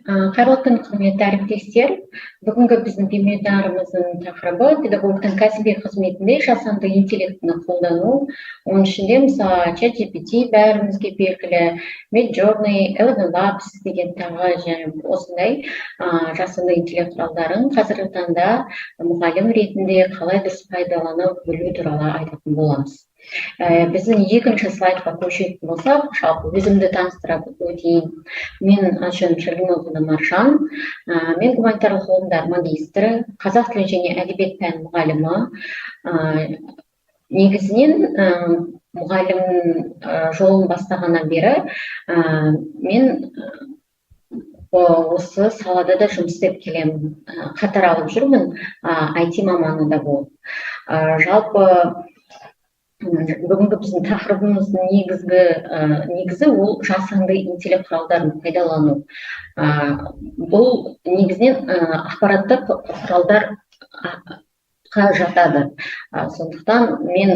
Қайырлы күн, құрметті әріптестер. Бүгінгі біздің вебинарымыздың тақырыбы педагогтың кәсіби қызметінде жасанды интеллектіні қолдану. Оның ішінде мысалы ChatGPT бәрімізге белгілі, Midjourney, Eleven Labs деген тағы және осындай жасанды интеллект құралдарын қазіргі таңда мұғалім ретінде қалай дұрыс пайдаланып білу туралы айтатын боламыз. Біздің екінші слайдқа көшетін болсақ, жалпы өзімді таныстыра өтейін. Мен Ачын Шаргиновна Маржан, мен гуманитарлық ғылымдар магистрі, қазақ тілі және әдебиет пән мұғалімі. Негізінен мұғалім жолын бастағаннан бері мен осы салада да жұмыс істеп келемін. Қатар алып жүрмін, IT маманы да болып. Жалпы бүгінгі біздің тақырыбымыздың негізі ол жасанды интеллект құралдарын пайдалану. Бұл негізінен ақпараттық құралдарға жатады. Сондықтан мен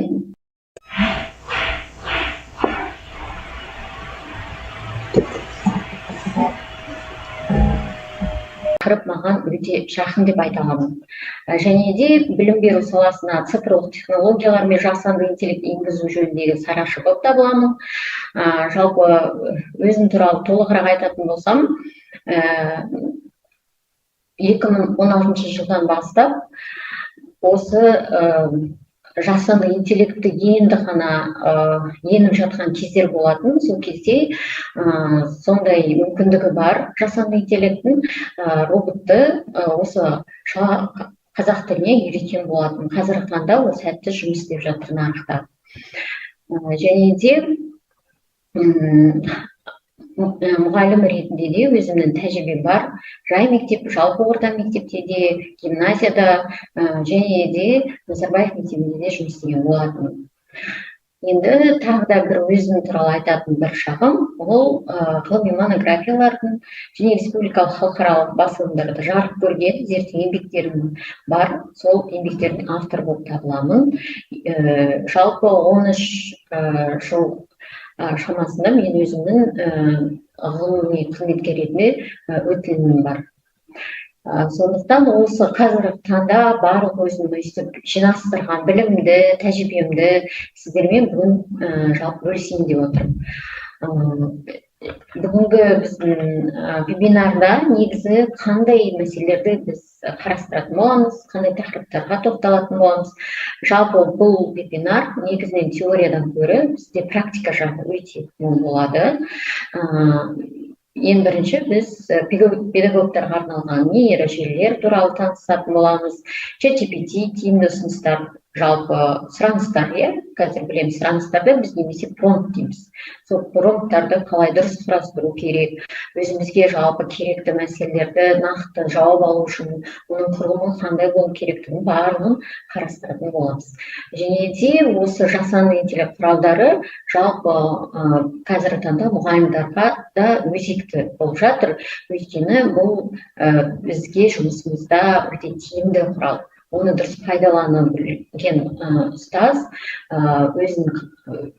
маған өте жақын деп айта аламын. Және де білім беру саласына цифрлық технологиялар мен жасанды интеллект енгізу жөніндегі сарапшы болып табыламын. Жалпы өзім туралы толығырақ айтатын болсам, 2016 жылдан бастап осы жасанды интеллектті енді ғана еніп жатқан кездер болатын. Сол кезде сондай мүмкіндігі бар жасанды интеллекттің роботты осы қазақ тіліне үйреткен болатын. Қазіргі таңда ол сәтті жұмыс істеп жатыр нарықта. Және де мұғалім ретінде де өзімнің тәжірибем бар. Жай мектеп, жалпы орта мектепте де, гимназияда және де Назарбаев мектебінде де жұмыс істеген болатын. Енді тағы да бір өзім туралы айтатын бір шағым, ол ғылыми монографиялардың және республикалық халықаралық басылымдарда жарық көрген зерттеу еңбектерім бар. Сол еңбектердің авторы болып табыламын. Жалпы 13 жыл шамасында мен өзімнің ғылыми қызметкер ретінде өтілімім бар. Сондықтан осы қазіргі таңда барлық өзім өйстіп жинастырған білімді, тәжірибемді сіздермен бүгін жалпы бөлісейін деп отырмын. Бүгінгі біздің вебинарда негізі қандай мәселелерді біз қарастыратын боламыз, қандай тақырыптарға тоқталатын боламыз. Жалпы бұл вебинар негізінен теориядан гөрі бізде практика жағы өте мол болады. Ең бірінші біз педагогтарға арналған нейрожелілер туралы танысатын боламыз. ChatGPT тиімді ұсыныстар, жалпы сұраныстар, қазір білеміз, сұраныстарды біз немесе промпт дейміз. Сол промпттарды қалай дұрыс құрастыру керек, өзімізге жалпы керекті мәселелерді нақты жауап алу үшін оның құрылымы қандай болу керектігін барлығын қарастыратын боламыз. Және де осы жасанды интеллект құралдары жалпы қазіргі таңда мұғалімдарға да өзекті болып жатыр. Өйткені бұл бізге жұмысымызда өте тиімді құрал. Оны дұрыс пайдалана білген ұстаз өзінің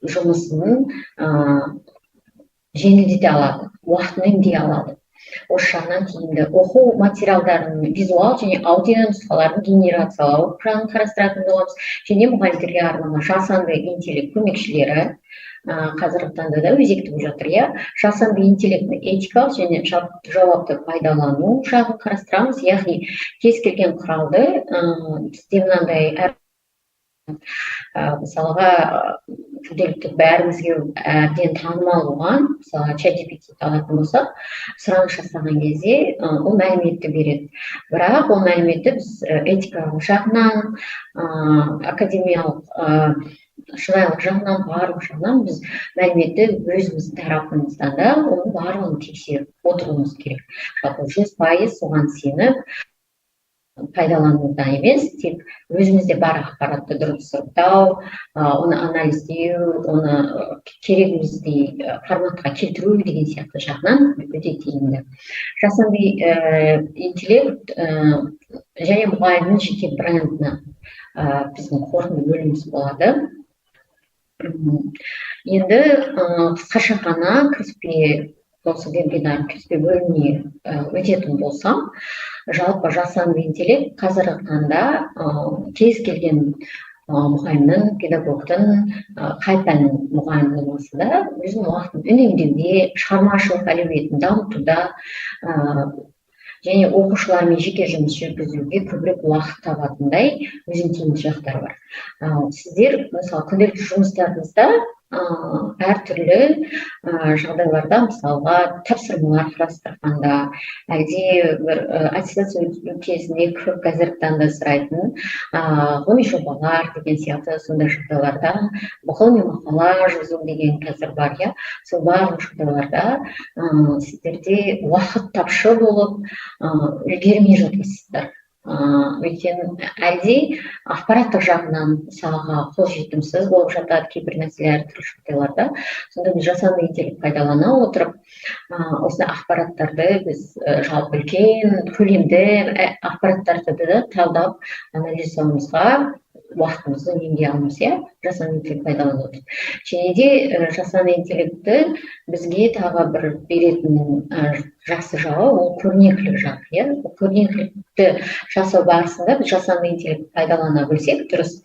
жұмысын жеңілдете алады, уақытын үнемдей алады. Осы жағынан тиімді. Оқу материалдарын визуал және аудио нұсқаларын генерациялау жағын қарастыратын боламыз. Және мұғалімдерге арналған жасанды интеллект көмекшілері қазіргі таңда да өзекті болып жатыр. Жасанды интеллектіні этикалық және жауапты пайдалану жағын қарастырамыз. Яғни кез келген құралды бізде мынандай мысалға күнделікті бәрімізге әбден танымал болған, мысалы ChatGPT алатын болсақ, сұраныс жасаған кезде ол мәліметті береді. Бірақ ол мәліметті біз этикалық жағынан, академиялық шынайылық жағынан, барлық жағынан біз мәліметті өзіміздің тарапымыздан да оның барлығын тексеріп отыруымыз керек. Жалпы 100% соған сеніп пайдаланудан емес, тек өзімізде бар ақпаратты дұрыс сұрыптау, оны анализдеу, оны керегіміздей форматқа келтіру деген сияқты жағынан өте тиімді. Жасанды интеллект және мұғалімнің жеке брендіне біздің қорытынды бөліміміз болады. Енді қысқаша ғана кіріспе осы дисциплинарлық кіріспе бөліміне өтетін болсам, жалпы жасанды интеллект қазіргі таңда кез келген мұғалімнің, педагогтың, қай пәннің мұғалімі болмаса да өзінің уақытын үнемдеуде, шығармашылық әлеуетін дамытуда және оқушылармен жеке жұмыс жүргізуге көбірек уақыт табатындай өзінің тиімді жақтары бар. Сіздер мысалы күнделікті жұмыстарыңызда әртүрлі жағдайларда, мысалға тапсырмалар қарастырғанда, әлде бір аттестация өту кезінде қазіргі таңда сұрайтын ғылыми жобалар деген сияқты сондай жағдайларда, ғылыми мақала жазу деген қазір бар, иә, сол барлық жағдайларда сіздерде уақыт тапшы болып үлгермей жатасыздар. Өйткені әлде ақпараттық жағынан мысалға қолжетімсіз болып жатады кейбір нәрселер әртүрлі жағдайларда. Сонда біз жасанды интеллект пайдалана отырып, осындай ақпараттарды біз жалпы үлкен көлемді ақпараттарды да талдап анализдеуімізге уақытымызды үнемдей аламыз, иә, жасанды интеллект пайдалана отырып. Және де жасанды интеллектті бізге тағы бір беретін жақсы жағы ол көрнекілік жағы, иә. Көрнекілікті жасау барысында біз жасанды интеллект пайдалана білсек дұрыс,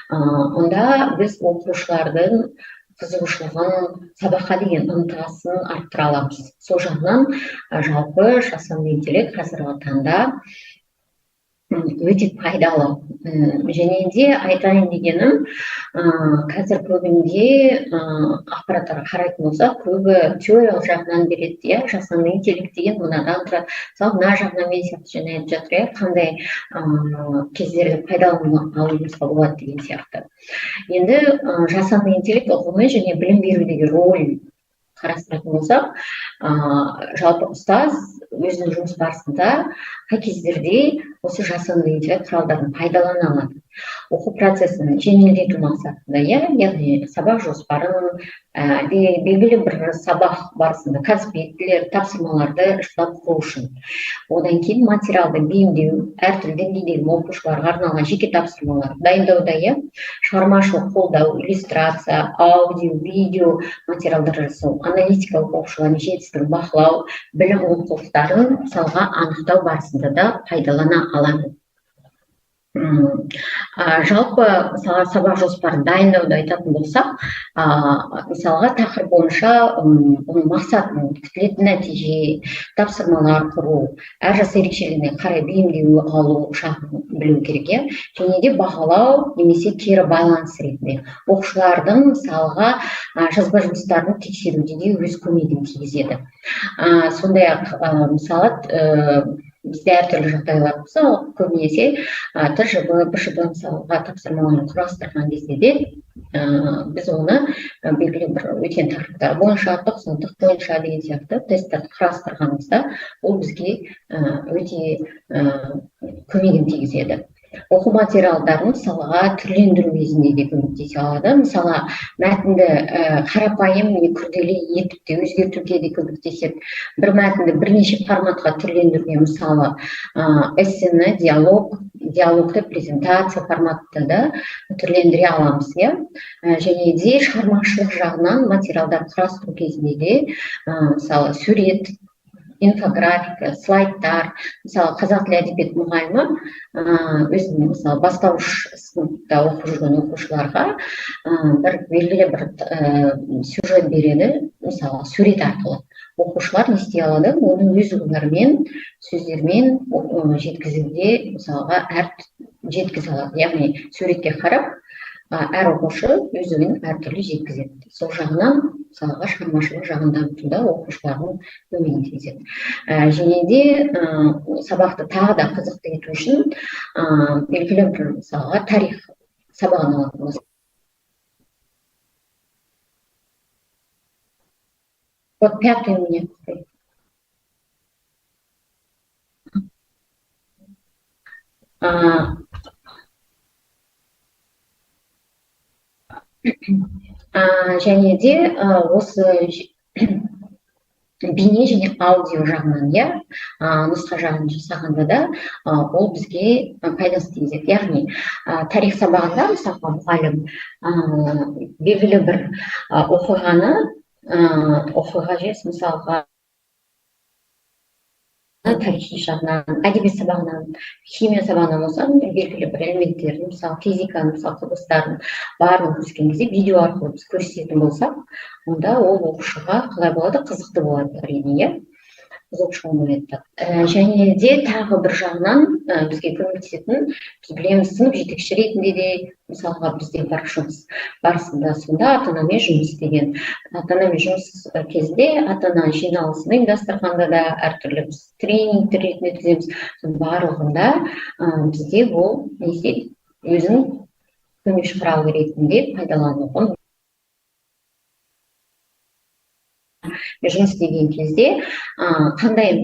онда біз оқушылардың қызығушылығын, сабаққа деген ынтасын арттыра аламыз. Сол жағынан жалпы жасанды интеллект қазіргі таңда өте пайдалы. Және де айтайын дегенім, қазір көбінде ақпараттарға қарайтын болсақ, көбі теориялық жағынан береді, иә, жасанды интеллект деген мынадан тұрады, мысалы мына жағынан мен сияқты және айтып жатыр, иә, қандай кездерде пайдалана алуымызға болады деген сияқты. Енді жасанды интеллект ғылым және білім берудегі рөлін қарастыратын болсақ, жалпы ұстаз өзінің жұмыс барысында қай кездерде осы жасанды интеллект құралдарын пайдалана алады. Оқу процесін жеңілдету мақсатында, яғни сабақ жоспарын, белгілі бір сабақ барысында конспектілер, тапсырмаларды жасап қою үшін. Одан кейін материалды бейімдеу, әртүрлі деңгейдегі оқушыларға арналған жеке тапсырмалар дайындауда, шығармашылық қолдау, иллюстрация, аудио, видео материалдар жасау, аналитикалық оқушылардың жетістігін бақылау, білім олқылықтарын мысалға анықтау барысында да пайдалана алады. Жалпы мысалға сабақ жоспарын дайындауды айтатын болсақ, мысалға тақырып бойынша оның мақсатын, күтілетін нәтиже, тапсырмалар құру, әр жас ерекшелігіне қарай бейімдеу алу жағын білу керек, және де бағалау немесе кері байланыс ретінде оқушылардың мысалға жазба жұмыстарын тексеруде де өз көмегін тигізеді. Сондай-ақ мысалы бізде әртүрлі жағдайлар болса, көбінесе ТЖБ, БШБ мысалға тапсырмаларын құрастырған кезде де біз оны белгілі бір өткен тақырыптар бойынша, тоқсандық бойынша деген сияқты тесттерді құрастырғанымызда ол бізге өте көмегін тигізеді. Оқу материалдарын мысалға түрлендіру кезінде де көмектесе алады. Мысалы мәтінді қарапайым не күрделі етіп те өзгертуге де көмектеседі. Бір мәтінді бірнеше форматқа түрлендіруге, мысалы эссені, диалогты, презентация форматты да түрлендіре аламыз, және де шығармашылық жағынан материалдар құрастыру кезінде де мысалы сурет, инфографика, слайдтар, мысалы қазақ тілі әдебиет мұғалімі өзінің мысалы бастауыш сыныпта оқып жүрген оқушыларға бір белгілі бір сюжет береді, мысалы сурет арқылы. Оқушылар не істей алады, оны өз ойларымен, сөздермен жеткізуге мысалға жеткізе алады. Яғни суретке қарап, әр оқушы өз ойын әртүрлі жеткізеді. Сол жағынан мысалға шығармашылық жағын дамытуда оқушылардың көмегін тигізеді. Және де сабақты тағы да қызықты ету үшін белгілі бір мысалға тарих сабағын алатын болсақ. Вот 5-й у меня стоит. Және де осы бейне және аудио жағынан, нұсқа жағын жасағанда да ол бізге пайдасын тигізеді. Яғни тарих сабағында мысалға мұғалім белгілі бір оқиға жес, мысалға тарихи жағынан, әдебиет сабағынан, химия сабағынан болса белгілі бір элементтерін, мысалы физиканы, мысалы құбылыстарын барлығын көрсеткен кезде видео арқылы біз көрсететін болсақ, онда ол оқушыға қалай болады, қызықты болады әрине, иә, қызығушылығын оятады. Және де тағы бір жағынан бізге көмектесетін, біз білеміз, сынып жетекші ретінде де мысалға бізде бар жұмыс барысында сонда ата анамен жұмыс істеген, ата анамен жұмыс кезінде ата ана жиналысын ұйымдастырғанда да әртүрлі біз тренингтер ретінде өткіземіз. Соның барлығында бізде бұл өзінің көмекші құралы ретінде пайдалануға жұмыс істеген кезде қандай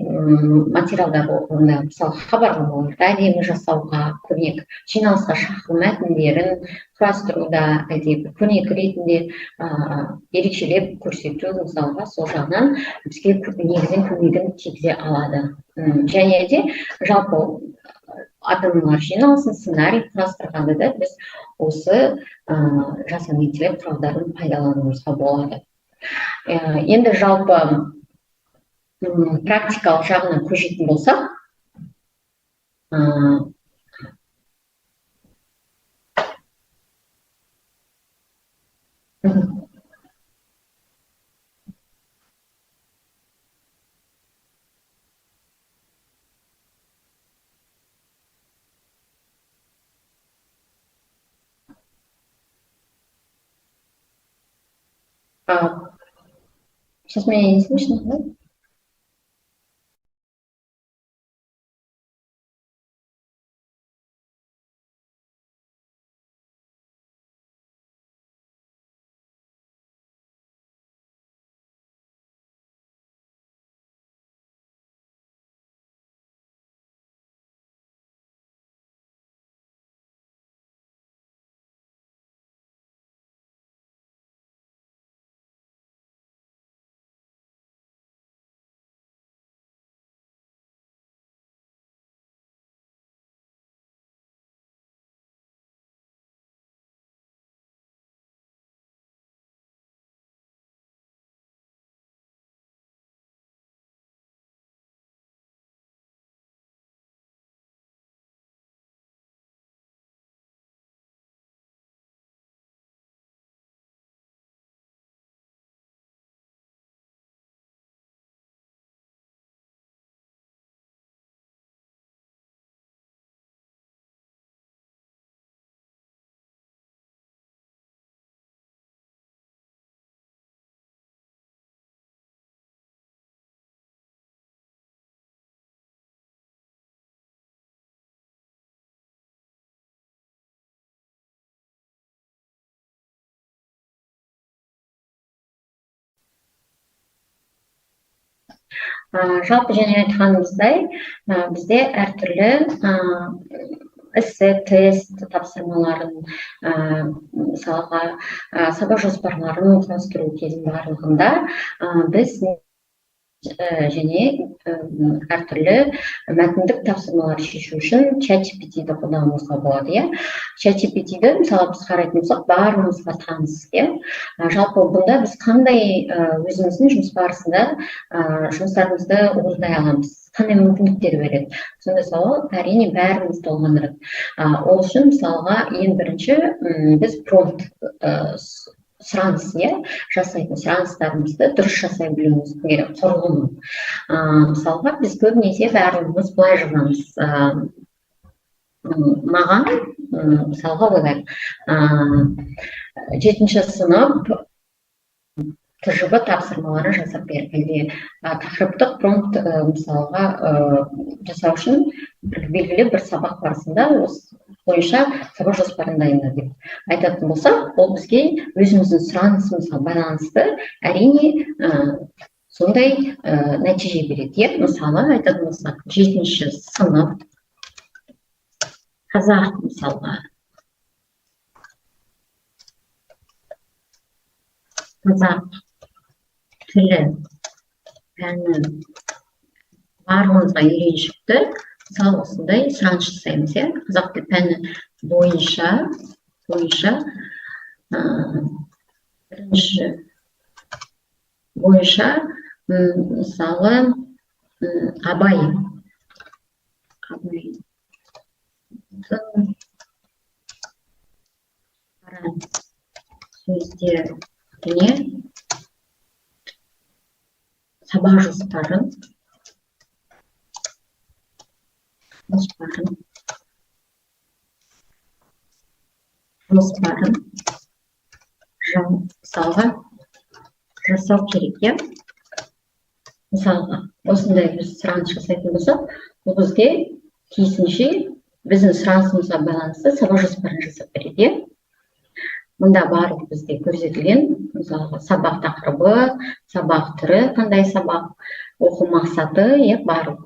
материалдар оқығанда, мысалы хабарламаларды әдемі жасауға көмек, жиналысқа шақыру мәтіндерін құрастыруда әдебі көмек ретінде ерекшелеп көрсету, мысалға сол жағынан бізге негізін көмегін тигізе алады. Және де жалпы ата-аналар жиналысын сценарий құрастырғанда да біз осы жасанды интеллект құралдарын пайдалануымызға болады. Енді жалпы практикалық жағынан көшетін болсақ, сейчас меня не слышно, да? Жалпы және айтқанымыздай, бізде әртүрлі эссе, тест тапсырмаларын, мысалға сабақ жоспарларын құрастыру кезінде барлығында біз және әртүрлі мәтіндік тапсырмалар шешу үшін ChatGPT-ді қолдануымызға болады, иә. ChatGPT-ді мысалы біз қарайтын болсақ, барлығымызға таныс, иә. Жалпы бұнда біз қандай өзіміздің жұмыс барысында жұмыстарымызды орындай аламыз, қандай мүмкіндіктер береді. Сондай сауал әрине бәріміз толғандырады. Ол үшін мысалға ең бірінші біз промпт сұраныс, жасайтын сұраныстарымызды дұрыс жасай білуіміз керек, құрылымын. Мысалға біз көбінесе бәріміз былай жазамыз. Маған мысалға ойлаймын, 7-ші сынып ТЖБ тапсырмаларын жасап бер, әлде тақырыптық промпт мысалға жасау үшін белгілі бір сабақ барысында осы бойынша сабақ жоспарын дайында деп айтатын болсақ, ол бізге өзіміздің сұранысымызға байланысты әрине сондай нәтиже береді. Мысалы айтатын болсақ, 7-ші сынып қазақ, мысалға қазақ тілі пәні барлығымызға үйреншікті. Мысалы осындай сұраныс жасаймыз, қазақ тілі пәні бойынша бірінші бойынша мысалы Абай сөздеріне сабақ жоспарын жасау керек, иә? Мысалға, осындай біз сұраныс жасайтын болсақ, бұл бізге тиісінше біздің сұранысымызға байланысты сабақ жоспарын жасап береді, иә? Мұнда барлық бізде көрсетілген, мысалға, сабақ тақырыбы, сабақ түрі, қандай сабақ, оқу мақсаты, иә, барлық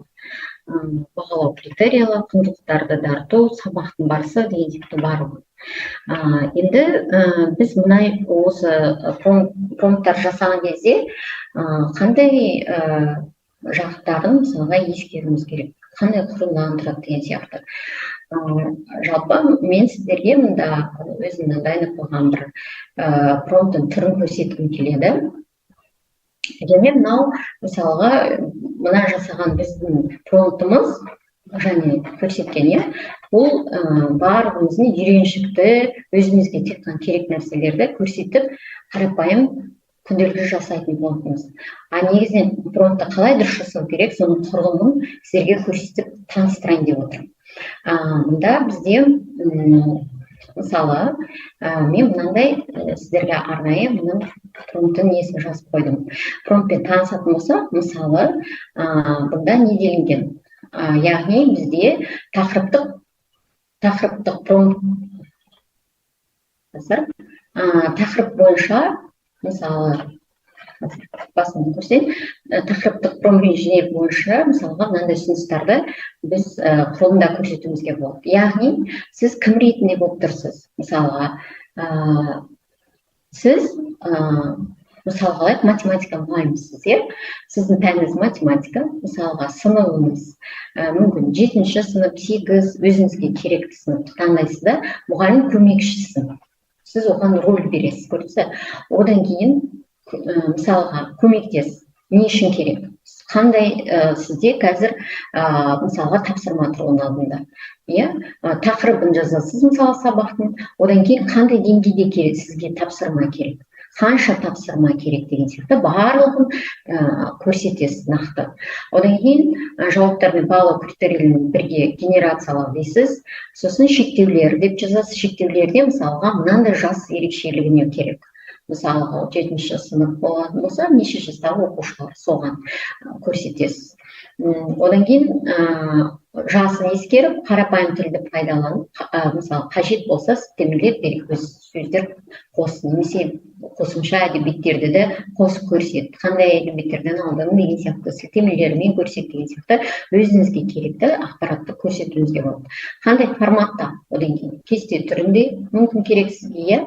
бағалау критериялы, құндылықтарды дарыту, сабақтың барысы деген секілді барлығы. Енді біз осы промпттар жасаған кезде қандай жақтарын мысалға ескеруіміз керек, қандай құрылымнан тұрады деген сияқты. Жалпы мен сіздерге мұнда өзімнің дайындап қойған бір промпттың түрін көрсеткім келеді. Және мынау мысалға мына жасаған біздің промпттымыз және көрсеткен, бұл барлығымыздың үйреншікті, өзімізге тек қана керек нәрселерді көрсетіп, қарапайым күнделікті жасайтын промптымыз. Негізінен промптты қалай дұрыс жасау керек, соның құрылымын сіздерге көрсетіп таныстырайын деп отырмын. Мұнда бізде мысалы, мен мынандай сіздерге арнайы мұның промпттың несін жазып қойдым. Промптпен танысатын болса, мысалы, бұнда не делінген? Яғни бізде тақырыптық промпт тақырып бойынша, мысалы, басын көрсен, тақырыптық промпт инженер бойынша, мысалға, мынандай ұсыныстарды біз құрылымда көрсетуімізге болады. Яғни, сіз кім ретінде болып тұрсыз? Мысалға, сіз мысалға, математика мұғалімісіз, сіздің пәніңіз математика, мысалға, сыныбыңыз мүмкін 7-ші сынып, 8, өзіңізге керекті сыныпты таңдайсыз да, мұғалім көмекшісің. Сіз оған рөл бересіз, көрдіңіз. Одан кейін, мысалға, көмектес, не үшін керек? Қандай сізде қазір, мысалға, тапсырма тұр оның алдында. Тақырыбын жазасыз, мысалы, сабақтың, одан кейін қандай деңгейде керек, сізге тапсырма керек, қанша тапсырма керек деген сияқты барлығын көрсетесіз нақты. Одан кейін жауаптарды бағалау критерийлерін бірге генерациялау дейсіз, сосын шектеулер деп жазасыз. Шектеулерде мысалға мынандай жас ерекшелігіне керек. Мысалға, 7-ші сынып болатын болса, неше жастағы оқушылар, соған көрсетесіз. Одан кейін жасын ескеріп, қарапайым тілді пайдаланып, мысалы, қажет болса сілтемелер дереккөз сөздер қос, немесе қосымша әдебиеттерді де қосып көрсет. Қандай әдебиеттерден алдым деген сияқты сілтемелермен көрсет деген сияқты өзіңізге керекті ақпаратты көрсетуіңізге болады. Қандай форматта? Одан кейін кесте түрінде мүмкін керек сізге,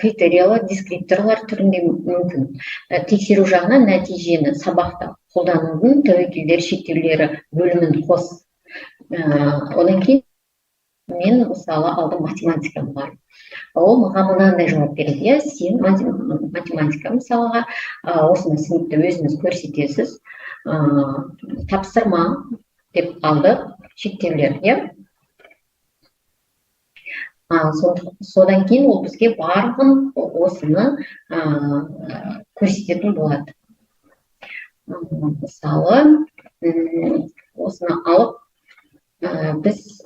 критериялы, дескрипторлар түрінде мүмкін. Тексеру жағынан нәтижені сабақта қолданудың тәуекелдер, шектеулері бөлімін қос. Одан кейін мен, мысалы, алдым математика мұғалім. Ол маған мынандай жауап береді. Сен математика, мысалға, осыны сыныпты өзіңіз көрсетесіз. Тапсырма деп алды, шектеулер. Содан кейін ол бізге барлығын осыны көрсететін болады. Мысалы, осыны алып, біз,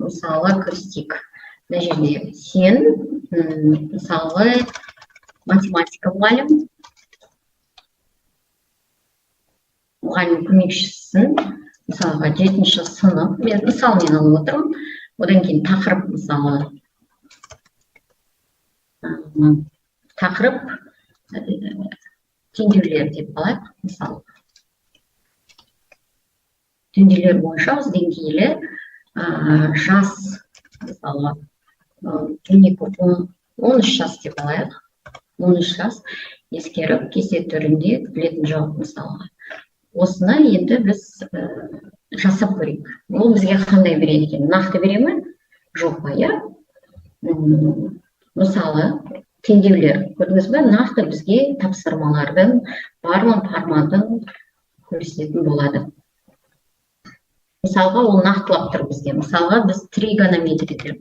мысалы, көрсетейік. Мына жерде сен, мысалы, математика мұғалім көмекшісің, мысалға, 7-ші сынып, мен мысалмен алып отырмын. Одан кейін тақырып, мысалы, тақырып теңдеулер деп алайық, мысалы. Теңдеулер бойынша осы деңгейлі жас, мысалы, 13 жас деп алайық. 13 жас ескеріп, кесте түрінде білетін жауап, мысалға. Осыны енді біз жасап көрейік. Ол бізге қандай береді екен? Нақты бере ме? Жоқ па, мысалы, теңдеулер. Көрдіңіз бе? Нақты бізге тапсырмалардың барлық форматын көрсететін болады. мысалға ол нақтылап тұр бізге. Мысалға біз тригонометрия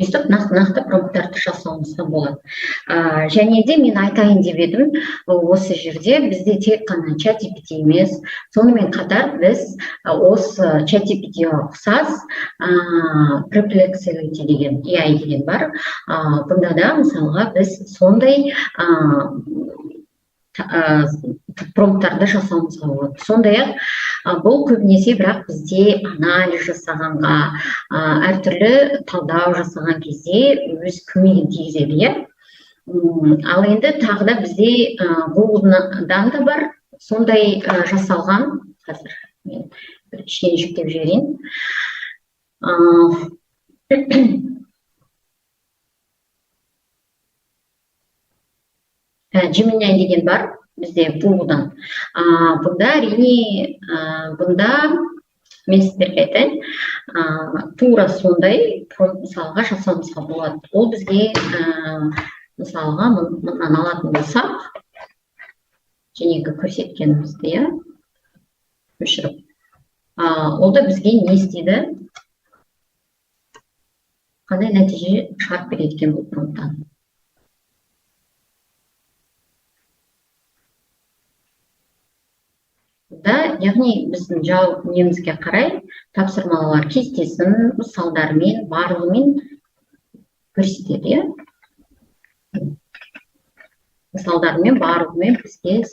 өйстіп нақты промпттарды жасауымызға болады. Және де мен айтайын деп едім, осы жерде бізде тек қана ChatGPT емес, сонымен қатар біз осы ChatGPT-ге ұқсас Perplexity деген AI деген бар. Бұнда да мысалға біз сондай промпттарды жасауымызға болады. Сондай-ақ бұл көбінесе бірақ бізде анализ жасағанға, әртүрлі талдау жасаған кезде өз көмегін тигізеді, иә. Ал енді тағы да бізде Google-дан да бар сондай жасалған, қазір мен ішіне жүктеп жіберейін. Gemini деген бар бізде Google-дан. Бұнда әрине, бұнда мен сіздерге айтайын, тура сондай мысалға жасауымызға болады. Ол бізге мысалға мұнан алатын болсақ, жәнегі көрсеткенімізді, иә, өшіріп. Ол да бізге не істейді? Қандай нәтиже шығарып береді екен бұл промпттан? Яғни біздің жауап немізге қарай тапсырмалар кестесін мысалдармен, барлығымен көрсетеді. Мысалдармен, барлығымен бізге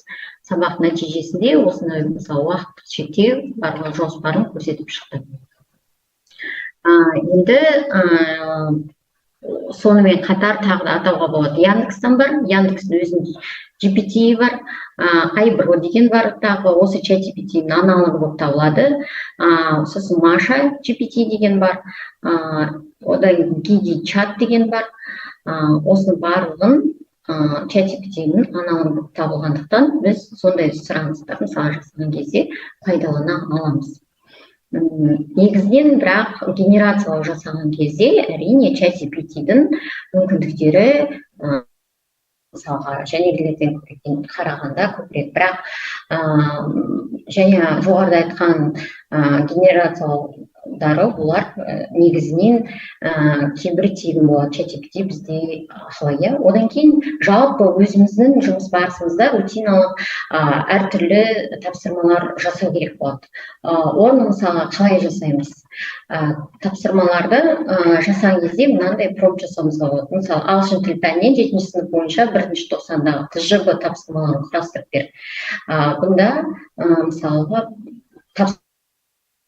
сабақ нәтижесінде осындай мысалы уақыт шектеу барлық жоспарын көрсетіп шықты. Енді сонымен қатар тағы да атауға болады. Яндекстен бар, Яндекстің өзінің GPT бар, Айбро деген бар, тағы осы ChatGPT-ның аналогы болып табылады. Сосын Маша GPT деген бар, одан Gigi Chat деген бар. Осының барлығын ChatGPT-ның аналогы болып табылғандықтан біз сондай сұраныстар мысалы жасаған кезде пайдалана аламыз. Негізінен бірақ генерациялау жасаған кезде әрине ChatGPT-дің мүмкіндіктері мысалға жәнегілерден қарағанда көбірек, бірақ және жоғарыда айтқан генерациялаудары бұлар негізінен кейбір тегін болады. ChatGPT бізде ақылы. Одан кейін жалпы өзіміздің жұмыс барысымызда рутиналық әртүрлі тапсырмалар жасау керек болады. Оны мысалға қалай жасаймыз? Тапсырмаларды жасаған кезде мынандай промпт жасауымызға болады. Мысалы, ағылшын тіл пәнінен 7-ші сынып бойынша 1-ші тоқсандағы ТЖБ тапсырмаларын құрастырып бер. Бұнда мысалға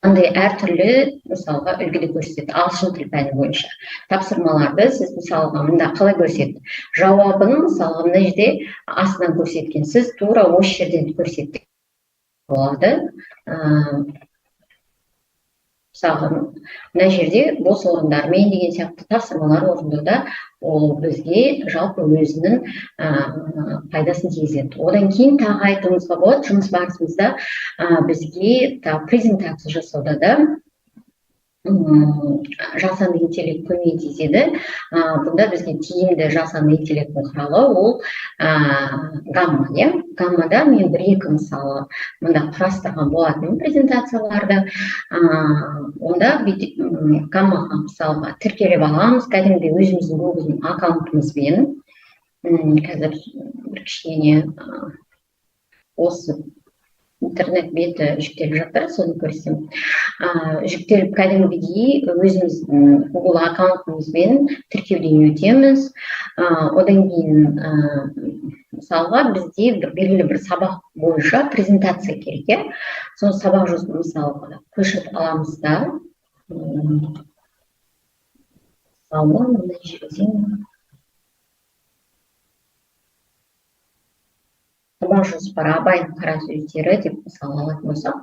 қандай әртүрлі мысалға үлгіде көрсетеді. Ағылшын тіл пәні бойынша тапсырмаларды сіз мысалға мында қалай көрсетеді? Жауабын мысалға мына жерде астынан көрсеткен. Сіз тура осы жерден көрсетті болады. Мысалы, мына жерде бос орындармен деген сияқты тапсырмалар орындауда ол бізге жалпы өзінің пайдасын тигізеді. Одан кейін тағы айтуымызға болады, жұмыс барысымызда бізге презентация жасауда да жасанды интеллект көмек тигізеді. Бұнда бізге тиімді жасанды интеллекттің құралы ол гамма. Гаммада мен 1-2 мысалы мұнда құрастырған болатын презентацияларды. Онда гаммаға мысалға тіркеліп аламыз, кәдімгідей өзіміздің Google аккаунтымызбен. Қазір бір кішкене осы интернет беті жүктеліп жатыр, соны көрсем. Жүктеліп кәдімгідей өзіміздің Google аккаунтымызбен тіркеуден өтеміз. Одан кейін мысалға бізде белгілі бір сабақ бойынша презентация керек. Соны сабақ жоспарын мысалға көшіріп аламыз да. Мысалға мындай жерден сабақ жоспары абайдың қара сөздері деп мысалы алатын болсақ,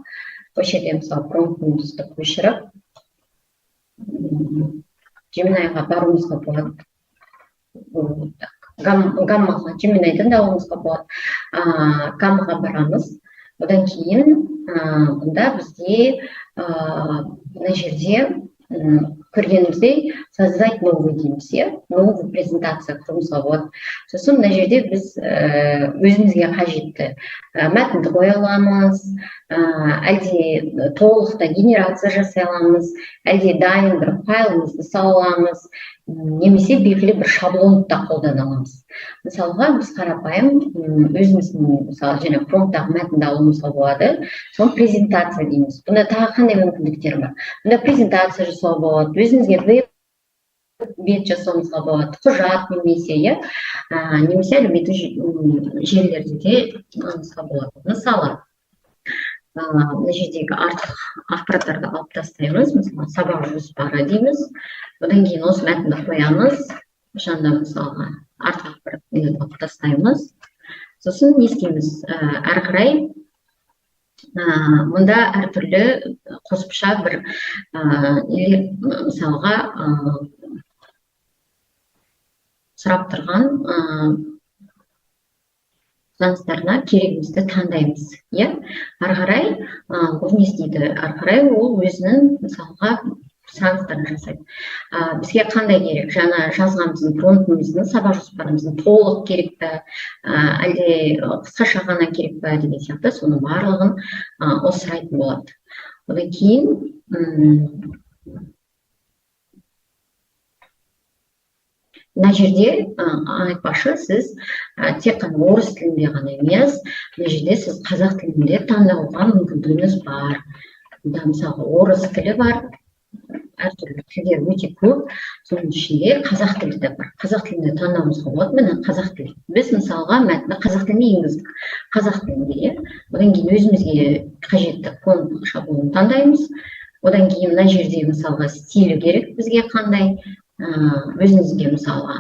осы жерде мысалы промптымызды көшіріп Gemini-ға баруымызға болады. Гаммаға, Gemini-дан да алуымызға болады. Гаммаға барамыз. Одан кейін бұнда бізде мына жерде көргеніміздей создать новый дейміз, новый презентация құруымызға болады. Сосын мына жерде біз өзімізге қажетті мәтінді қоя аламыз, әлде толықта генерация жасай аламыз, әлде дайын бір файлымызды сала аламыз, немесе белгілі бір шаблонды да қолдана аламыз. Мысалға біз қарапайым өзіміздің мысалы және промпттағы мәтінді алуымызға болады. Соны презентация дейміз. Бұнда тағы қандай мүмкіндіктер бар? Бұнда презентация жасауға болады, өзіңізге бет жасауыңызға болады, құжат немесе немесе әлеуметтік желілерде де алуыңызға болады. Мысалы, мына жердегі артық ақпараттарды алып тастаймыз. Мысалы, сабақ жоспары дейміз. Одан кейін осы мәтінді қоямыз. Жанында мысалға артық ақпаратты алып тастаймыз. Сосын не істейміз? Әрі қарай мұнда әртүрлі қосымша бір мысалға сұрап тұрған қолданыстарына керегімізді таңдаймыз. Әрі қарай бұл не істейді? Әрі қарай ол өзінің мысалға сұраныстарын жасайды. Бізге қандай керек? Жаңа жазғанымыздың промптымыздың, сабақ жоспарымыздың толық керек пе, әлде қысқаша ғана керек пе деген сияқты соның барлығын ол сұрайтын болады. Одан кейін мына жерде айтпақшы, сіз тек қана орыс тілінде ғана емес, мына жерде сіз қазақ тілінде таңдауға мүмкіндігіңіз бар. Мысалы, орыс тілі бар, әртүрлі тілдер өте көп, соның ішінде қазақ тілі де бар. Қазақ тілінде таңдауымызға болады. Міне қазақ тілі. Біз мысалға мәтінді қазақ тіліне енгіздік. Қазақ тілінде, одан кейін өзімізге қажетті фон шаблонын таңдаймыз. Одан кейін мына жерде мысалға стилі керек бізге қандай, өзіңізге мысалға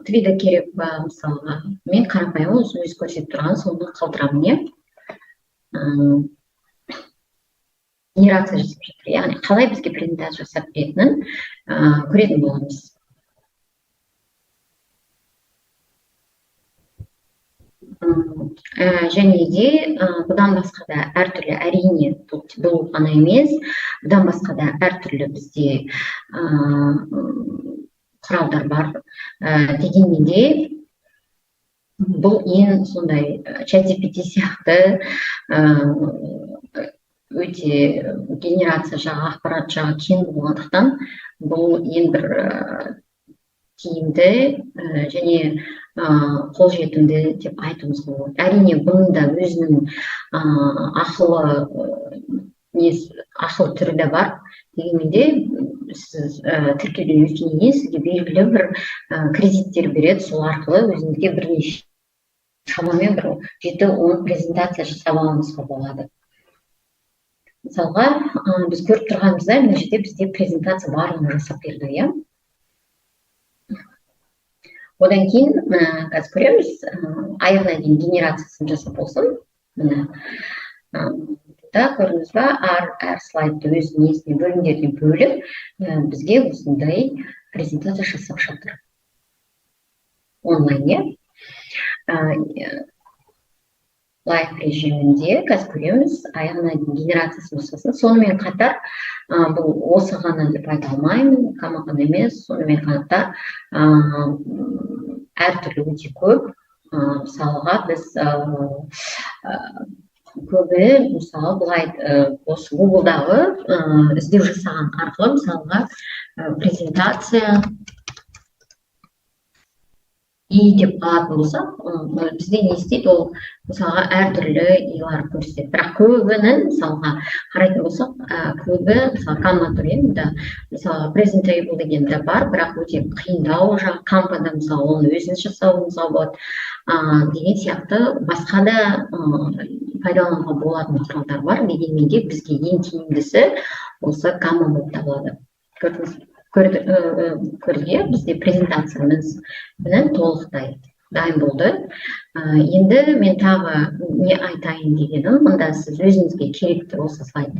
твида керек па, мысалға мен қарапайым өзі көрсетіп тұрған соны қалдырамын. Генерация жасап жатыр, яғни қалай бізге презентация жасап беретінін көретін боламыз. Және де бұдан басқа да әртүрлі, әрине бұл ғана емес, бұдан басқа да әртүрлі бізде құралдар бар. Дегенмен де бұл ең сондай ChatGPT сияқты өте генерация жағы, ақпарат жағы кең болғандықтан бұл ең бір тиімді және қолжетімді деп айтуымызға болады. Әрине бұның да өзінің ақылы түрі де бар. Дегенмен де сіз тіркеуден өткеннен кейін сізге белгілі бір кредиттер береді, сол арқылы өзіңізге бірнеше шамамен бір 7-10 презентация жасап алуыңызға болады. Мысалға, біз көріп тұрғанымызда, мына жерде бізде презентация барлығын жасап берді. Одан кейін, қазір көреміз, аяғына дейін генерациясын жасап болсын. Мұнда көрдіңіз ба, әр слайдты өз несіне бөлімдерден бөліп, бізге осындай презентация жасап жатыр. Онлайн, лайв режимінде қазір көреміз, аяғына генерациясын жасасын. Сонымен қатар, бұл осы ғана деп айта алмаймын, қамаған емес, сонымен қатар әртүрлі өте көп. Мысалға біз көбі, мысалы, бұлай осы Google-дағы іздеу жасаған арқылы, мысалға презентация деп алатын болсақ, бізде не істейді, ол мысалға әртүрлі илар көрсетеді. Бірақ көбінің, мысалға қарайтын болсақ, көбі, мысалы, Canva тұр, мысалы, presentable деген де бар, бірақ өте қиындау жағы, Canva-да, мысалы, оны өзіңіз жасауыңызға болады, деген сияқты басқа да пайдалануға болатын құралдар бар. Дегенмен де бізге ең тиімдісі осы Canva болып табылады. Көрдіге бізде презентациямыз толықтай дайын болды. Енді мен тағы не айтайын дегенім, мұнда сіз өзіңізге керекті осы слайд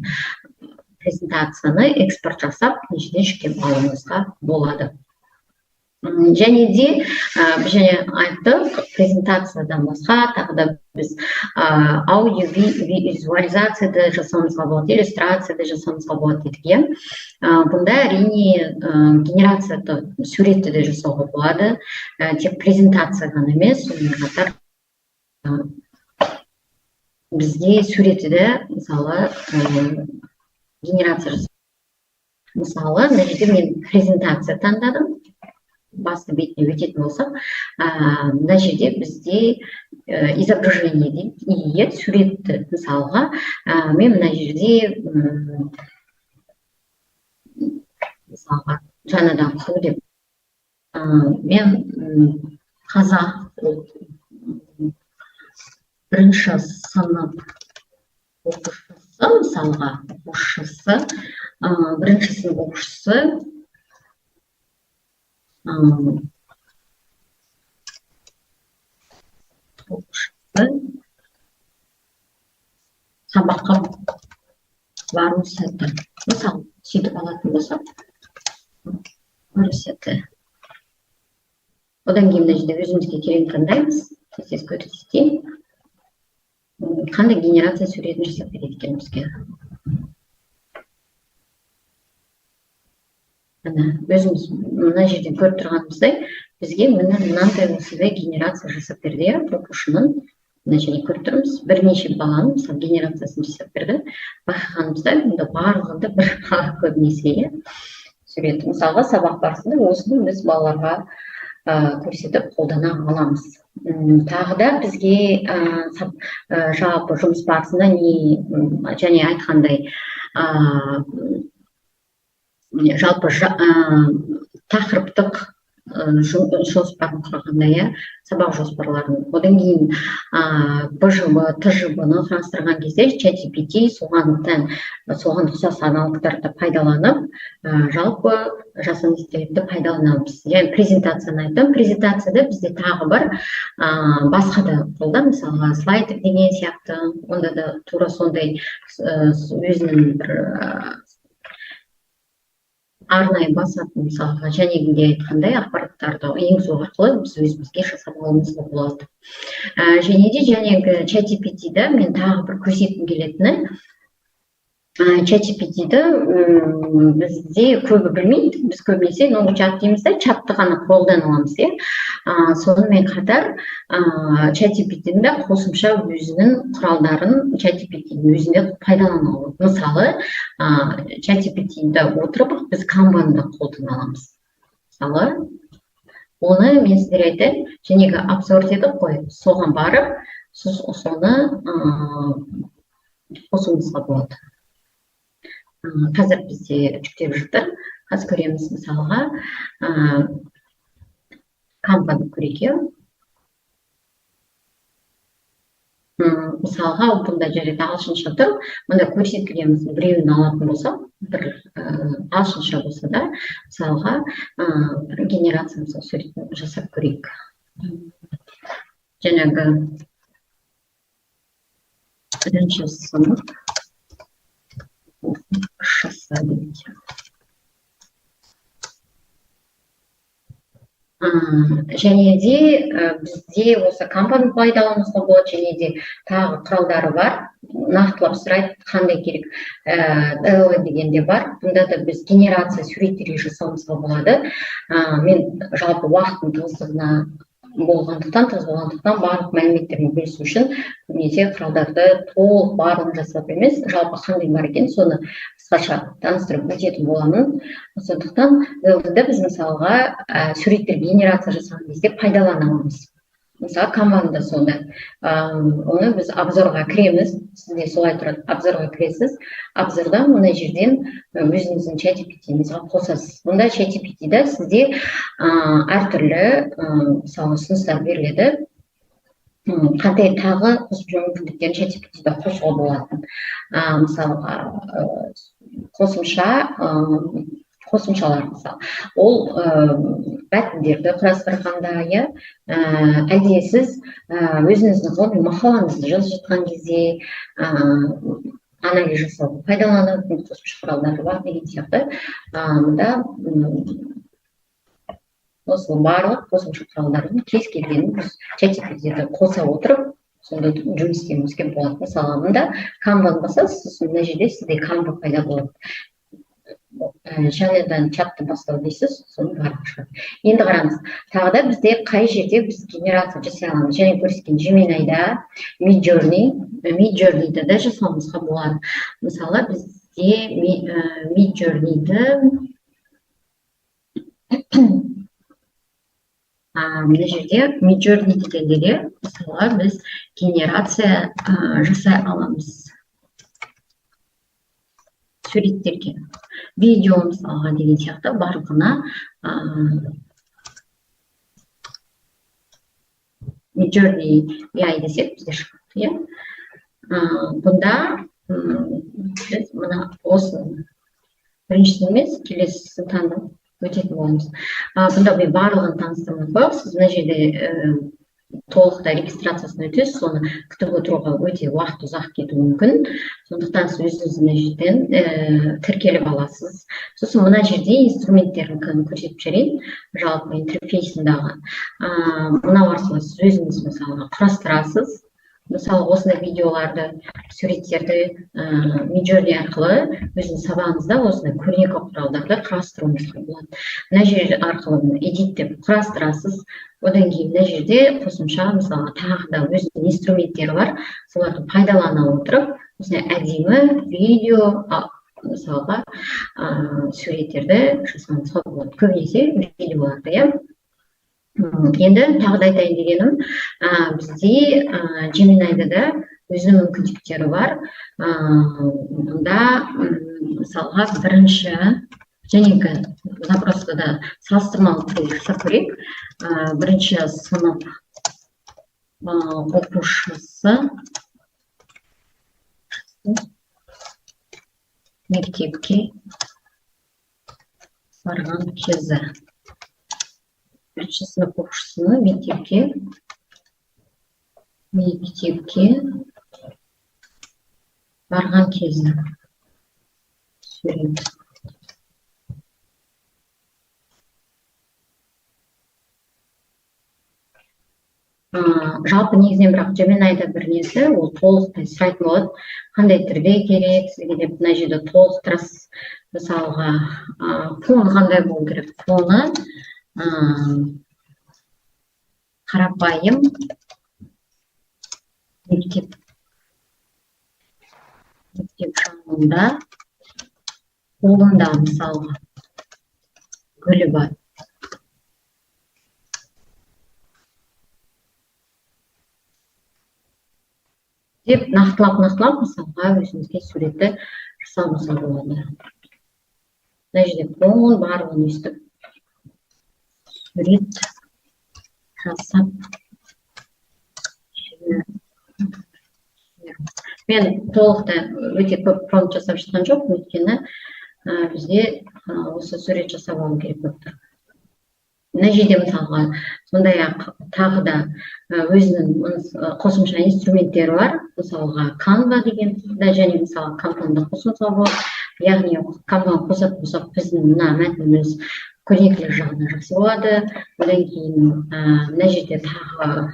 презентацияны экспорт жасап, нешеден жүктеп алуыңызға болады. Және де біз және айттық, презентациядан басқа тағы да біз аудио визуализацияда жасауымызға болады, иллюстрацияда жасауымызға болады дедік, иә. Бұнда әрине генерацияда суретті де жасауға болады, тек презентация ғана емес, сонымен қатар бізге суретті де мысалы генерация жасау. Мысалы, мына жерде мен презентация таңдадым. Басты бетіне өтетін болсақ, мына жерде бізде изображение дейді, суретті мысалға, мен мына жерде мысалға жаңадан құл деп, мен қазақ бірінші сынып оқушысы, мысалға оқушысы, бірінші сынып оқушысы сабаққа бару сәті, мысалы сөйтіп алатын болсақ, бару сәті. Одан кейін мына жерде өзімізге керек таңдаймыз, тез көрсетейін, қандай генерация суретін жасап береді екен бізге. Өзіміз мына жерден көріп тұрғанымыздай, бізге мынандай осындай генерация жасап берді, оқушының. Мына жерде көріп тұрмыз, бірнеше баланың мысалы генерациясын жасап берді. Байқағанымызда, мұнда барлығында бір бала көбінесе суреті. Мысалға сабақ барысында осыны біз балаларға көрсетіп қолдана аламыз. Тағы да бізге жалпы жұмыс барысында және айтқандай жалпы тақырыптық жоспарын құрғанда, сабақ жоспарларын. Одан кейін БЖБ, ТЖБ-ны қарастырған кезде ChatGPT соған ұқсас аналогтарды пайдаланып, жалпы жасанды интеллектті пайдаланамыз. Және презентацияны айттым. Презентацияда бізде тағы бар басқа да қолда, мысалға слайд деген сияқты, онда да тура сондай өзінің бір арнайы басатын, мысалға және айтқандай ақпараттарды енгізу арқылы біз өзімізге жасап алуымызға болады. Және де ChatGPT-ді мен тағы бір көрсеткім келетіні, ChatGPT-ді бізде көбі білмейді, біз көбінесе чат дейміз де, чатты ғана қолданамыз. Сонымен қатар ChatGPT-дің де қосымша өзінің құралдарын ChatGPT-дің өзінде пайдалану. Мысалы, ChatGPT-ді отырып, біз Kanban-ды қолдана аламыз. Мысалы, оны мен сіздер айтайын, жәнегі обзор дедік қой, соған барып, сіз соны қосуыңызға болады. Қазір бізде жүктеп жатыр. Қазір көреміз, мысалға Kanban көрейік. Мысалға, бұнда жерде ағылшынша тұр. Мұнда көрсеткілеміз біреуін алатын болса, бір ағылшынша болса да, мысалға генерация суретін жасап көрейік. Жаңағы бірінші сынып оқушысы дейді. Және де бізде осы Kanban пайдалануға болады, және де тағы құралдары бар. Нақтылап сұрайды, қандай керек. L дегенде бар. Бұнда да біз генерация суреттерге жасауымызға болады. Мен жалпы уақыттың тығыздығына болғандықтан барлық мәліметтермен бөлісу үшін көбінесе құралдарды толық барлығын жасап емес, жалпы қандай бар екен, соны қысқаша таныстырып өтетін боламын. Сондықтан біз мысалға суреттер генерация жасаған кезде пайдаланамыз. Мысалы, Kanban-да сонда. Оны біз обзорға кіреміз, сізде солай тұрады, обзорға кіресіз. Обзорда мына жерден өзіңіздің ChatGPT-іңізге қосасыз. Мұнда ChatGPT-да сізде әртүрлі мысалы ұсыныстар беріледі. Қандай тағы қосымша мүмкіндіктерін ChatGPT-да қосуға болады. Мысалға, қосымшалар, мысалы, ол мәтіндерді құрастырғанда, әлде сіз өзіңіздің ғылыми мақалаңызды жазып жатқан кезде анализ жасауға пайдаланатын қосымша құралдары бар деген сияқты. Мұнда осы барлық қосымша құралдардың кез келгенін біз ChatGPT-ді қоса отырып сонда жұмыс істеуімізге болады. Мысалы мында Canva-ны басасыз, мына жерде сізде Canva пайда болады. Жаңадан чатты бастау дейсіз, соны барлық шығады. Енді қараңыз, тағы да бізде қай жерде біз генерация жасай аламыз. Және көрсеткен Gemini-да, Midjourney-да да жасауымызға болады. Мысалы бізде Midjourney-ді мына жерде Midjourney дегенде мысалы біз генерация жасай аламыз суреттерге, видео мысалға деген сияқты барлығына Midjourney AI десек бізде шығады. Бұнда біз мына осы біріншісін емес, келесісін таңдап өтетін боламыз. Бұнда мен барлығын таныстырмай қояйық. Сіз мына жерде толықтай регистрациясын өтесіз, соны күтіп отыруға өте уақыт ұзақ кетуі мүмкін. Сондықтан сіз өзіңіз мына жерден тіркеліп аласыз. Сосын мына жерде инструменттерін көрсетіп жіберейін, жалпы интерфейсындағы. Мынау арқылы сіз өзіңіз мысалы құрастырасыз. Мысалы осындай видеоларды, суреттерді Midjourney арқылы өзіңіз сабағыңызда осындай көрнекі құралдарды құрастыруыңызға болады. Мына жер арқылы edit деп құрастырасыз. Одан кейін мына жерде қосымша мысалы тағы да өзінің инструменттері бар. Соларды пайдалана отырып, осындай әдемі видео мысалға суреттерді жасауыңызға болады. Көбінесе видеоларды, Енді тағы да айтайын дегенім, бізде Gemini-да да өзінің мүмкіндіктері бар. Мұнда мысалға бірінші жәнегі запросты да салыстырмалы түрде жасап көрейік. Бірінші сынып оқушысы мектепке барған кезі. Бірінші сынып оқушысының мектепке барған кезі. Сурет. Жалпы негізінен бірақ Gemini-да бір несі, ол толықтай сұрайтын болады. Қандай түрде керек, сізге деп мына жерде толықтырасыз. Мысалға, фон қандай болу керек? Фоны қарапайым мектеп жанында қолында мысалға гүлі бар. Деп нақтылап мысалға өзіңізге суретті жасауыңызға болады. Мына жерде фон барлығын өстіп сурет жасап мен толықтай өте көп промпт жасап жатқан жоқ, өйткені бізде осы сурет жасап алу керек болып тұр. Мына жерде мысалға сондай-ақ тағы да өзінің қосымша инструменттері бар. Мысалға Canva деген және мысалы Canva-ны қосымша болады. Яғни Canva-ны қосып біздің мына мәтініміз көрнекілік жағына жақсы болады. Одан кейін мына жерде тағы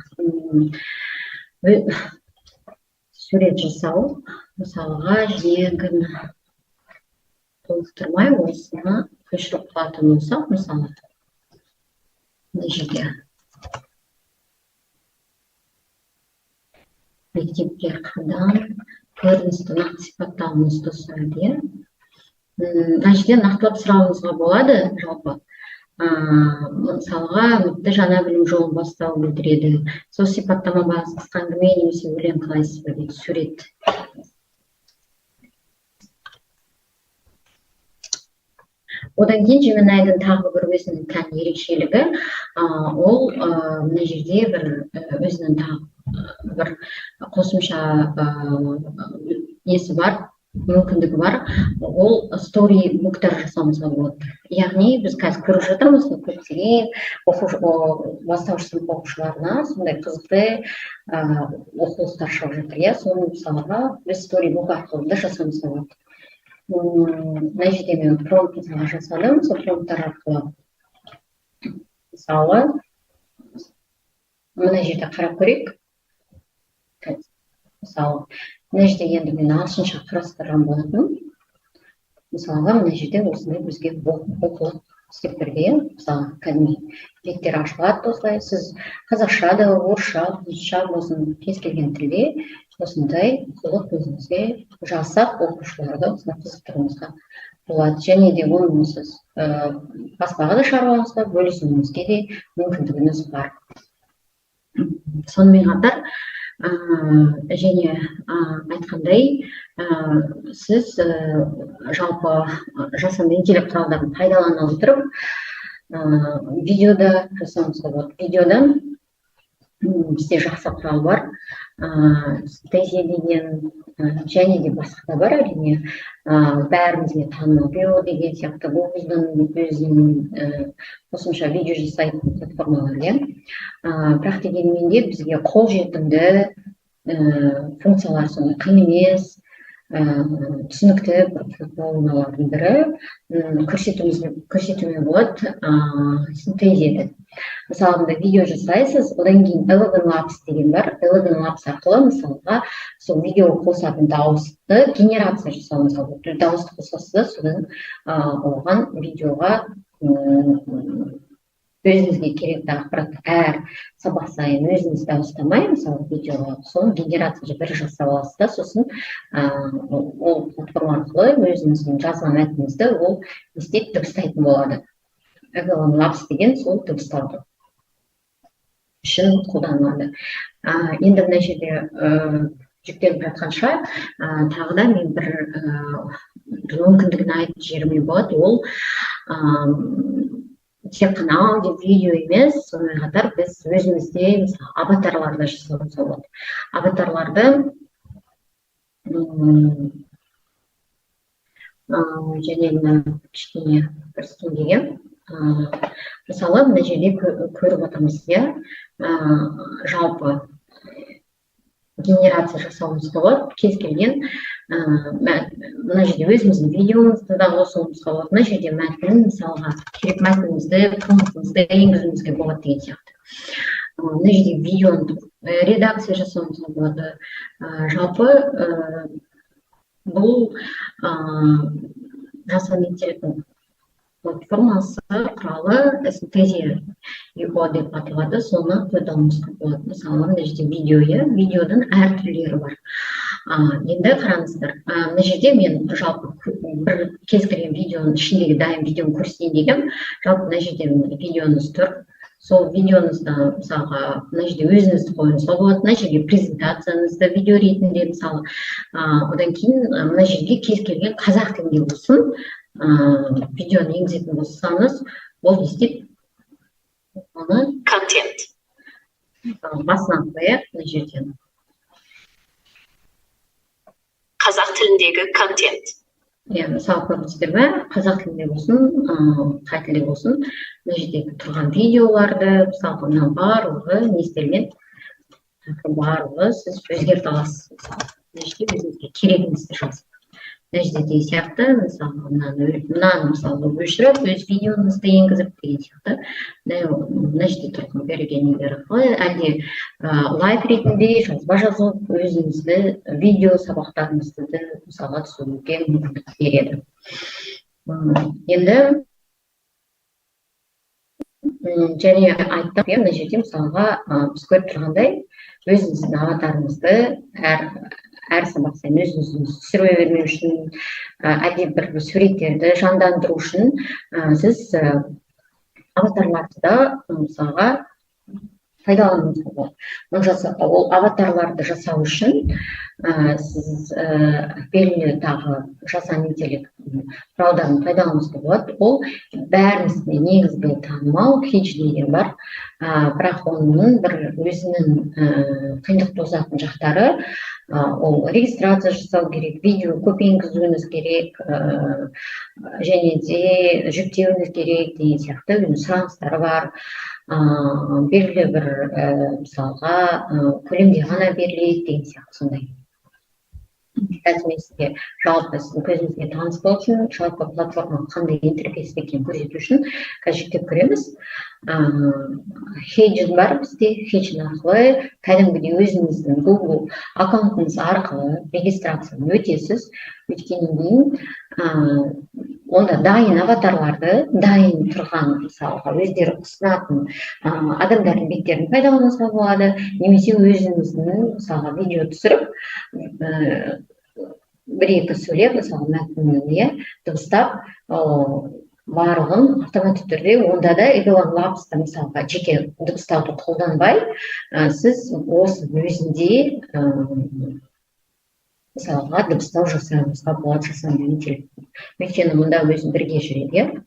сурет жасау, мысалға жиегін толықтырмай осыны көшіріп қалатын болсақ, мысалы мына жерде мектепке қадам көріністі нақты сипаттауымызды сұрайды. Мына жерде нақтылап сұрауыңызға болады, жалпы. Мысалға, үмітті жаңа білім жолын бастау білдіреді. Сол сипаттама базасы қысқа әңгіме немесе өлең қалайсыз ба дейді, сурет. Одан кейін Gemini-дің тағы бір өзінің тән ерекшелігі, ол мына жерде бір өзінің тағы бір қосымша несі бар, мүмкіндігі бар, ол story-буктар жасауымызға болады. Яғни біз қазір көріп жатырмыз, көптеген бастауыш сынып оқушыларына сондай қызықты оқулықтар шығып жатыр. Соны мысалға біз story-бук арқылы да жасауымызға болады. Мына жерде мен промпт жасадым, сол промпттар арқылы мысалы мына жерде қарап көрейік. Мысалы мына жерде енді мен ағылшынша құрастырған болатынмын. Мысалға мына жерде осындай бізге оқулық істеп берген. Мысалы кәдімгі беттер ашылады осылай. Сіз қазақша да, орысша, ағылшынша болсын, кез келген тілде осындай оқулық өзіңізге жазсақ, оқушыларды осындай қызықтыруыңызға болады. Және де оны сіз баспаға да шығаруыңызға, бөлісуіңізге де мүмкіндігіңіз бар. Сонымен қатар және айтқандай, сіз жалпы жасанды интеллект құралдарын пайдалана отырып видеода жасауыңызға болады. Видеодан бізде жақсы құрал бар, Стези деген, және де басқа да бар, әрине. Бәрімізге танымал Био деген сияқты өзінің қосымша видео жасайтын платформалар, бірақ дегенмен де бізге қолжетімді функциялар сондай қиын емес, түсінікті платформалардың бірі көрсетуге болады синтезиді. Мысалы, мында видео жасайсыз, одан кейін Eleven Labs деген бар. Eleven Labs арқылы мысалға сол видео қосатын дауысты генерация жасауыңызға болады. Дауысты қосасыз, содан оған видеоға өзіңізге керекті ақпаратты әр сабақ сайын өзіңіз дауыстамай, мысалы видеоға соны генерация бір жасап аласыз да, сосын ол платформа арқылы өзіңіздің жазған мәтініңізді ол дыбыстайтын болады. Eleven Labs деген сол дыбыстауды үшін қолданылады. Енді мына жерде жүктеліп жатқанша тағы да мен бір мүмкіндігін айтып жібермей болады. Ол тек қана аудио видео емес, сонымен қатар біз өзімізде мысалы аватарларды жасауымызға болады. Аватарларды және мына кішкене көрсетейін деген. Мысалы, мына жерде көріп отырмыз, жалпы генерация жасауымызға болады. Кез келген мына жерде өзіміздің видеомызды да қосуымызға болады. Мына жерде мәтін, мысалға керек мәтінімізді, промптымызды енгізуімізге болады деген сияқты. Мына жерде видеоны редакция жасауымызға болады. Жалпы бұл жасанды интеллекттің платформасы құралы Стези деп аталады, соны қолдануымызға болады. Мысалы, мына жерде видеодан әр түрлері бар. Енді қараңыздар, мына жерде мен жалпы бір кез келген видеоның ішіндегі дайын видеоны көрсетейін дегенмін. Жалпы мына жерде видеоңыз тұр. Сол видеоңызда мысалға мына жерде өзіңізді қоюыңызға болады. Мына жерге презентацияңызды видео ретінде мысалы. Одан кейін мына жерге кез келген қазақ тілінде болсын видеоны енгізетін болсаңыз, ол не істейді? Оны контент басынан қояйық мына жерден. Қазақ тіліндегі контент. Мысалы, көрдіңіздер ме? Қазақ тілінде болсын, қай тілде болсын, мына жердегі тұрған видеоларды, мысалы, мына барлығы не істелген? Барлығы сіз өзгерте аласыз. Мына жерде өзіңізге керегіңізді жазып. Мына жерде деген сияқты, мысалы, мынаны мысалы өшіріп, өз видеоңызды енгізіп деген сияқты. Мына жерде тұрған берген нелер арқылы, әлде лайв ретінде жазба жазып, өзіңізді видео сабақтарыңызды мысалға түсіруге мүмкіндік береді. Енді және айттық, мына жерде мысалға біз көріп тұрғандай, өзіңіздің аватарыңызды әр сабақ сайын өзіңізді түсіре бермеу үшін, әлде бір суреттерді жандандыру үшін сіз аватарларды да мысалға пайдалануыңызға болады. Ол аватарларды жасау үшін сіз белгілі тағы жасанды интеллект құралдарын пайдалануыңызға болады. Ол бәрімізге негізгі танымал Хидж деген бар, бірақ оның бір өзінің қиындық туғызатын жақтары. Ол регистрация жасау керек, видео көп енгізуіңіз керек, және де жүктеуіңіз керек деген сияқты сұраныстары бар. Белгілі бір мысалға көлемде ғана беріледі деген сияқты сондай. қазір мен сізге жалпы сіздің көзіңізге таныс болсын, жалпы платформа қандай интерфейс екенін көрсету үшін қазір жүктеп көреміз. Хейджин бар бізде, хейджин арқылы кәдімгідей өзіңіздің Google аккаунтыңыз арқылы регистрацияны өтесіз. Өткеннен кейін онда дайын аватарларды, дайын тұрған мысалға өздері ұсынатын адамдардың беттерін пайдалануға болады, немесе өзіңіздің мысалға видео түсіріп бір-екі сөйлеп, мысалы мәтінін дыбыстап барлығын автоматты түрде, онда да Elon Labs'та мысалға жеке дыбыстауды қолданбай, сіз осы өзінде мысалға дыбыстау жасауыңызға болады, жасанды интеллект. Өйткені мұнда өзі бірге жүреді,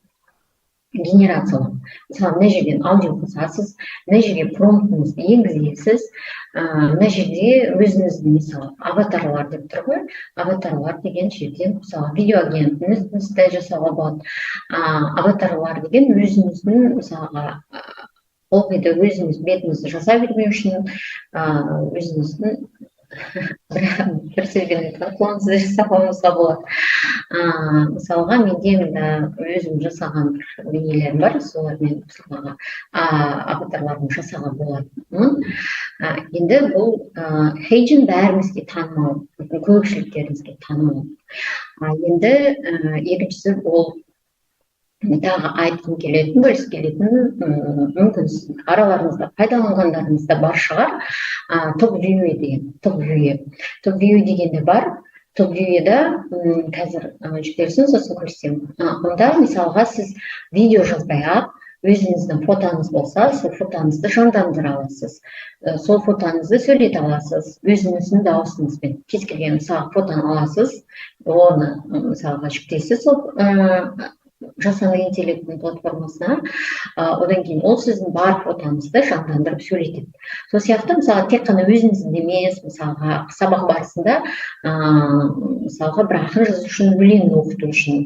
генерациялау. Мысалы, мына жерден аудио қосасыз, мына жерге промптыңызды енгізесіз, мына жерде өзіңіздің мысалы аватарлар деп тұр ғой, аватарлар деген жерден мысалы видеоагентіңізді жасауға болады. Аватарлар деген өзіңіздің мысалға ылғида өзіңіз бетіңізді жасай бермеу үшін өзіңіздің бір сөзбен айтқан клоныңызды жасауыңызға болады. Мысалға менде өзім жасаған бір бейнелерім бар, солармен мысалға аватарларымды жасаған болатынмын. Енді бұл хейджин бәрімізге танымал, көпшіліктеріңізге танымал. Енді екіншісі ол тағы айтқым келетін, бөліс келетін мүмкін араларыңызда пайдаланғандарыңызда бар шығар, топ-вью деген, топ-вью дегенде бар. Топ-вьюда қазір жүктелсін, сосын көрсетемін. Онда мысалға сіз видео жазбай-ақ, өзіңіздің фотоңыз болса, сол фотоңызды жандандыра аласыз. Сол фотоңызды сөйлете аласыз, өзіңіздің дауысыңызбен. Кез келген мысалы фотоны аласыз, оны мысалға жүктейсіз сол жасанды интеллекттің платформасына, одан кейін ол сіздің бар фотоңызды жандандырып сөйлетеді. Сол сияқты мысалы тек қана өзіңіздің емес, мысалға сабақ барысында мысалға бір ақын жазушының өлеңін оқыту үшін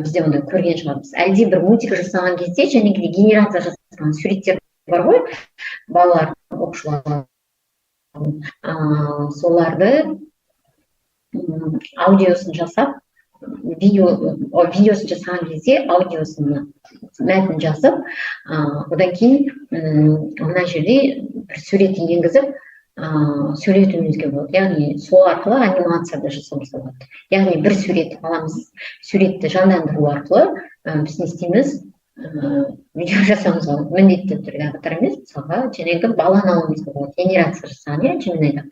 бізде онда көрген шығармыз. Әлде бір мультик жасаған кезде және де генерация жасаған суреттер бар ғой, балалар оқушылар, соларды аудиосын жасап, видеосын жасаған кезде аудиосына мәтін жазып, одан кейін мына жерде бір суретін енгізіп сөйлетуімізге болады. Яғни сол арқылы анимацияда жасауымызға болады. Яғни бір сурет аламыз, суретті жандандыру арқылы біз не істейміз, видео жасауымызға болады. Міндетті түрде аватар емес, мысалға жаңағы баланы алуымызға болады. Генерация жасаған, Gemini'да.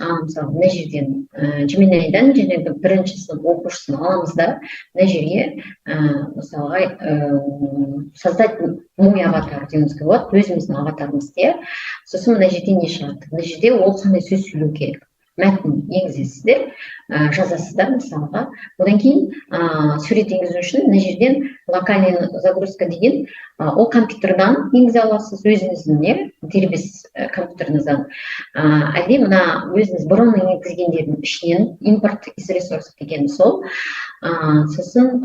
Мысалы, мына жерден Gemini'дан жаңағы бірінші сынып оқушысын аламыз да, мына жерге мысалға создать мой аватар деуімізге болады, өзіміздің аватарымызды. Сосын мына жерде не шығады? Мына жерде ол қандай сөз сөйлеу керек. Мәтін енгізесіздер, жазасыздар мысалға. Одан кейін сурет енгізу үшін мына жерден локальный загрузка деген ол компьютердан енгізе аласыз, өзіңіздің дербес компьютеріңізден. Әлде мына өзіңіз бұрын енгізгендердің ішінен импорт из ресурсов деген сол. Сосын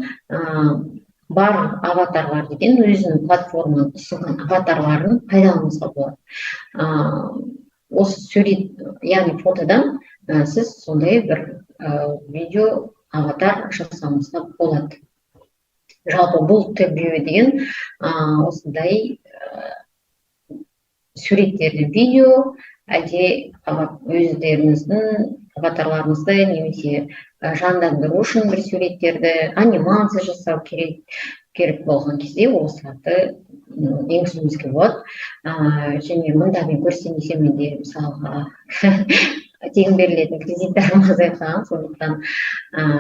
бар аватарлар деген өзінің платформаның ұсынған аватарларын пайдалануыңызға болады. Осы сурет, яғни фотодан сіз сондай бір видео аватар жасауыңызға болады. Жалпы бұл топ-вью деген осындай суреттерді видео, әлде өздеріңіздің аватарларыңызды немесе жандандыру үшін бір суреттерді анимация жасау керек болған кезде осыларды енгізуімізге болады. Және мұнда мен көрсетсем менде мысалға тегін берілетін кредиттарым азайған, сондықтан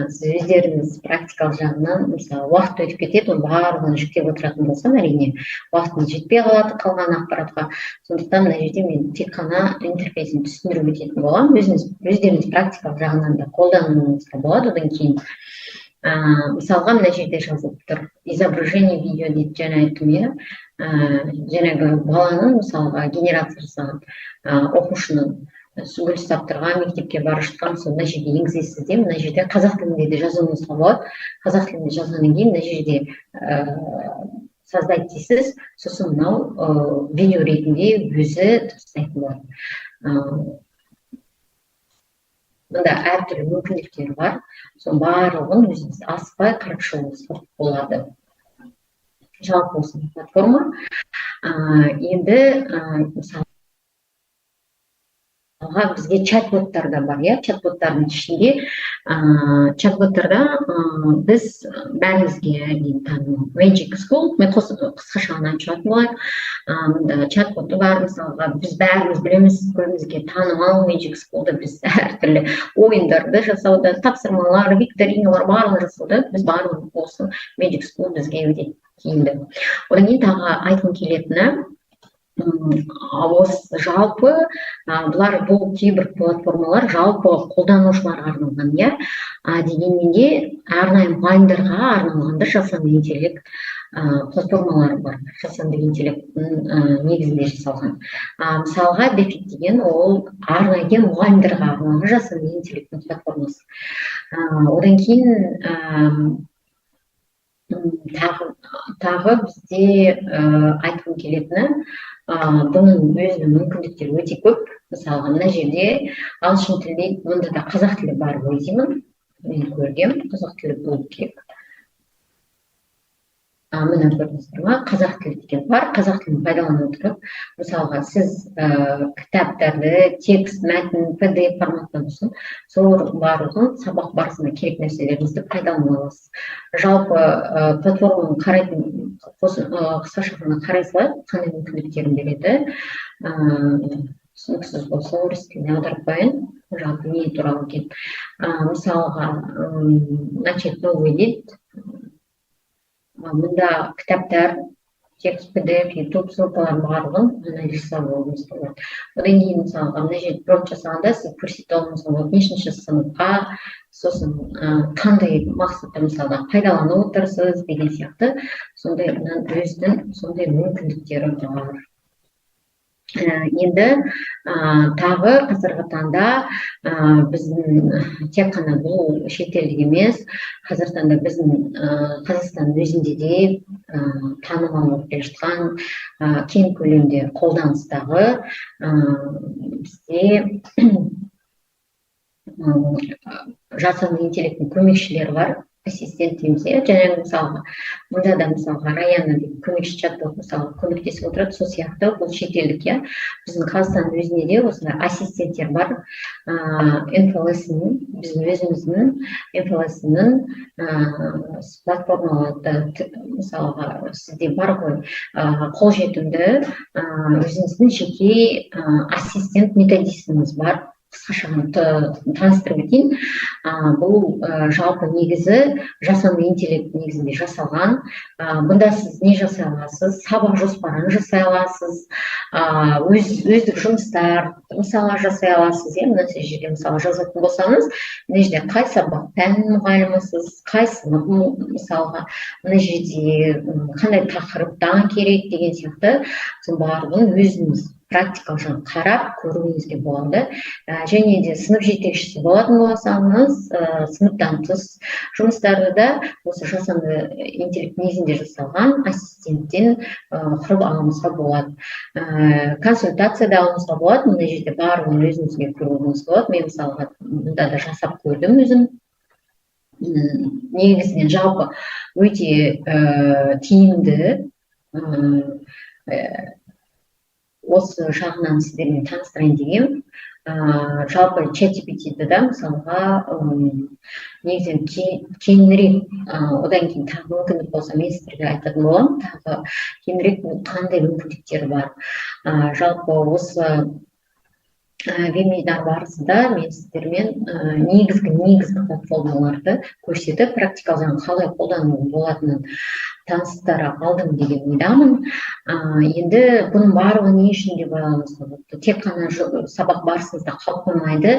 сіз өздеріңіз практикалық жағынан мысалы уақыт өтіп кетеді, оны барлығын жүктеп отыратын болсам, әрине уақытыңыз жетпей қалады қалған ақпаратқа. Сондықтан мына жерде мен тек қана интерфейсін түсіндіріп өтетін боламын. Өздеріңіз практикалық жағынан да қолдануыңызға болады. Одан кейін мысалға мына жерде жазылып тұр, изображение видео дейді, жаңа айттым, жаңағы баланың мысалға генерация жасаған оқушының гүл тұрған мектепке бара жатқан, сол мына жерге енгізесіз де, мына жерде қазақ тілінде де жазуыңызға болады. Қазақ тілінде жазғаннан кейін мына жерде создать дейсіз, сосын мынау видео ретінде өзі дыбыстайтын болады. мында әртүрлі мүмкіндіктер бар. Соның барлығын өзіңіз асықпай қарап шығуыңызға болады. Жалпы осы платформа. Енді мысалы бізге чат-боттар да бар, чат-боттардың ішінде чат-боттарда біз бәрімізге танымал Magic School, мен қысқаша ғана айтып жататын болайын. Мында чат-боты бар, мысалға біз бәріміз білеміз, көбімізге танымал Magic School'да біз әртүрлі ойындарды жасауда, тапсырмалар, викториналар барлығын жасауда, біз барлығы осы Magic School бізге өте тиімді. Одан кейін тағы айтқым келетіні, осы жалпы бұлар бұл кейбір платформалар жалпы қолданушыларға арналған, дегенмен де арнайы мұғалімдерге арналғанда жасанды интеллект платформалары бар. Жасанды интеллект негізінде жасалған. Мысалға Дефит деген ол арнайы мұғалімдерге арналған жасанды интеллекттің платформасы. Одан кейін тағы бізде айтқым келетіні, бұның өзінің мүмкіндіктері өте көп. Мысалға мына жерде ағылшын тілде, мұнда да қазақ тілі бар ғой деймін. Мен көргем, қазақ тілі болу керек. Мына көрдіңіздер ма? Қазақ тілі деген бар. Қазақ тілін пайдалана отырып, мысалға сіз кітаптарды, текст, мәтін, PDF форматта болсын, сол барлығын сабақ барысында керек нәрселеріңізді пайдалана аласыз. Жалпы платформаны қарайтын қысқаша ғана қарай салайық, қандай мүмкіндіктерін береді. Түсініксіз болса орыс тіліне аударып қояйын, жалпы не туралы екен. Мысалға, начать новый вид. Мұнда кітаптар, текст, PDF, YouTube ссылкаларын барлығын анализалауыңыз болады. Одан кейін мысалға мына жерде промпт жасағанда сіз көрсете алуыңыз болады, нешінші сыныпқа, сосын қандай мақсатта мысалға пайдаланып отырсыз деген сияқты, сондай өзінің сондай мүмкіндіктері бар. Енді тағы қазіргі таңда біздің тек қана бұл шетелдік емес, қазіргі таңда біздің Қазақстанның өзінде де танымал болып келе жатқан кең көлемде қолданыстағы бізде жасанды интеллекттің көмекшілері бар. Ассистент дейміз, жаңағы мысалға, мұнда да мысалға Раяна деп көмекші чат-бот мысалға көмектесіп отырады, сол сияқты бұл шетелдік, біздің Қазақстанның өзінде де осындай ассистенттер бар. НФЛС-ның, біздің өзіміздің НФЛС-ның платформаларды, мысалға сізде бар ғой, қолжетімді өзіңіздің жеке ассистент методистіңіз бар. Қысқаша таныстырып өтейін. Бұл жалпы негізі жасанды интеллект негізінде жасалған. Бұнда сіз не жасай аласыз? Сабақ жоспарын жасай аласыз, өздік жұмыстар мысалы жасай аласыз. Мына жерде мысалы жазатын болсаңыз, мына жерде қай сабақ пән мұғалімісіз, қай сынып мысалға, мына жерде қандай тақырыптан керек деген сияқты, соның барлығын өзіңіз практикалық қарап көруіңізге болады. Және де сынып жетекшісі болатын болсаңыз, сыныптан тыс жұмыстарды да осы жасанды интеллект негізінде жасалған ассистенттен құрып алуыңызға болады. Консультация да алуыңызға болады. Мына жерде барлығын өзіңізге көруіңіз болады. Мен мысалға мұнда да жасап көрдім өзім. Негізінен жалпы өте тиімді. Осы жағынан сіздермен таныстырайын деген. Жалпы ChatGPT-ді да мысалға негізінен кеңірек, одан кейін тағы мүмкіндік болса мен сіздерге айтатын боламын, тағы кеңірек қандай мүмкіндіктері бар. Жалпы осы вебинар барысында мен сіздермен негізгі платформаларды көрсетіп, практикалық қалай қолдануға болатынын таныстыра алдым деген ойдамын. Енді бұның барлығы не үшін де байланысты болды. Тек қана сабақ барысында қалып қоймайды.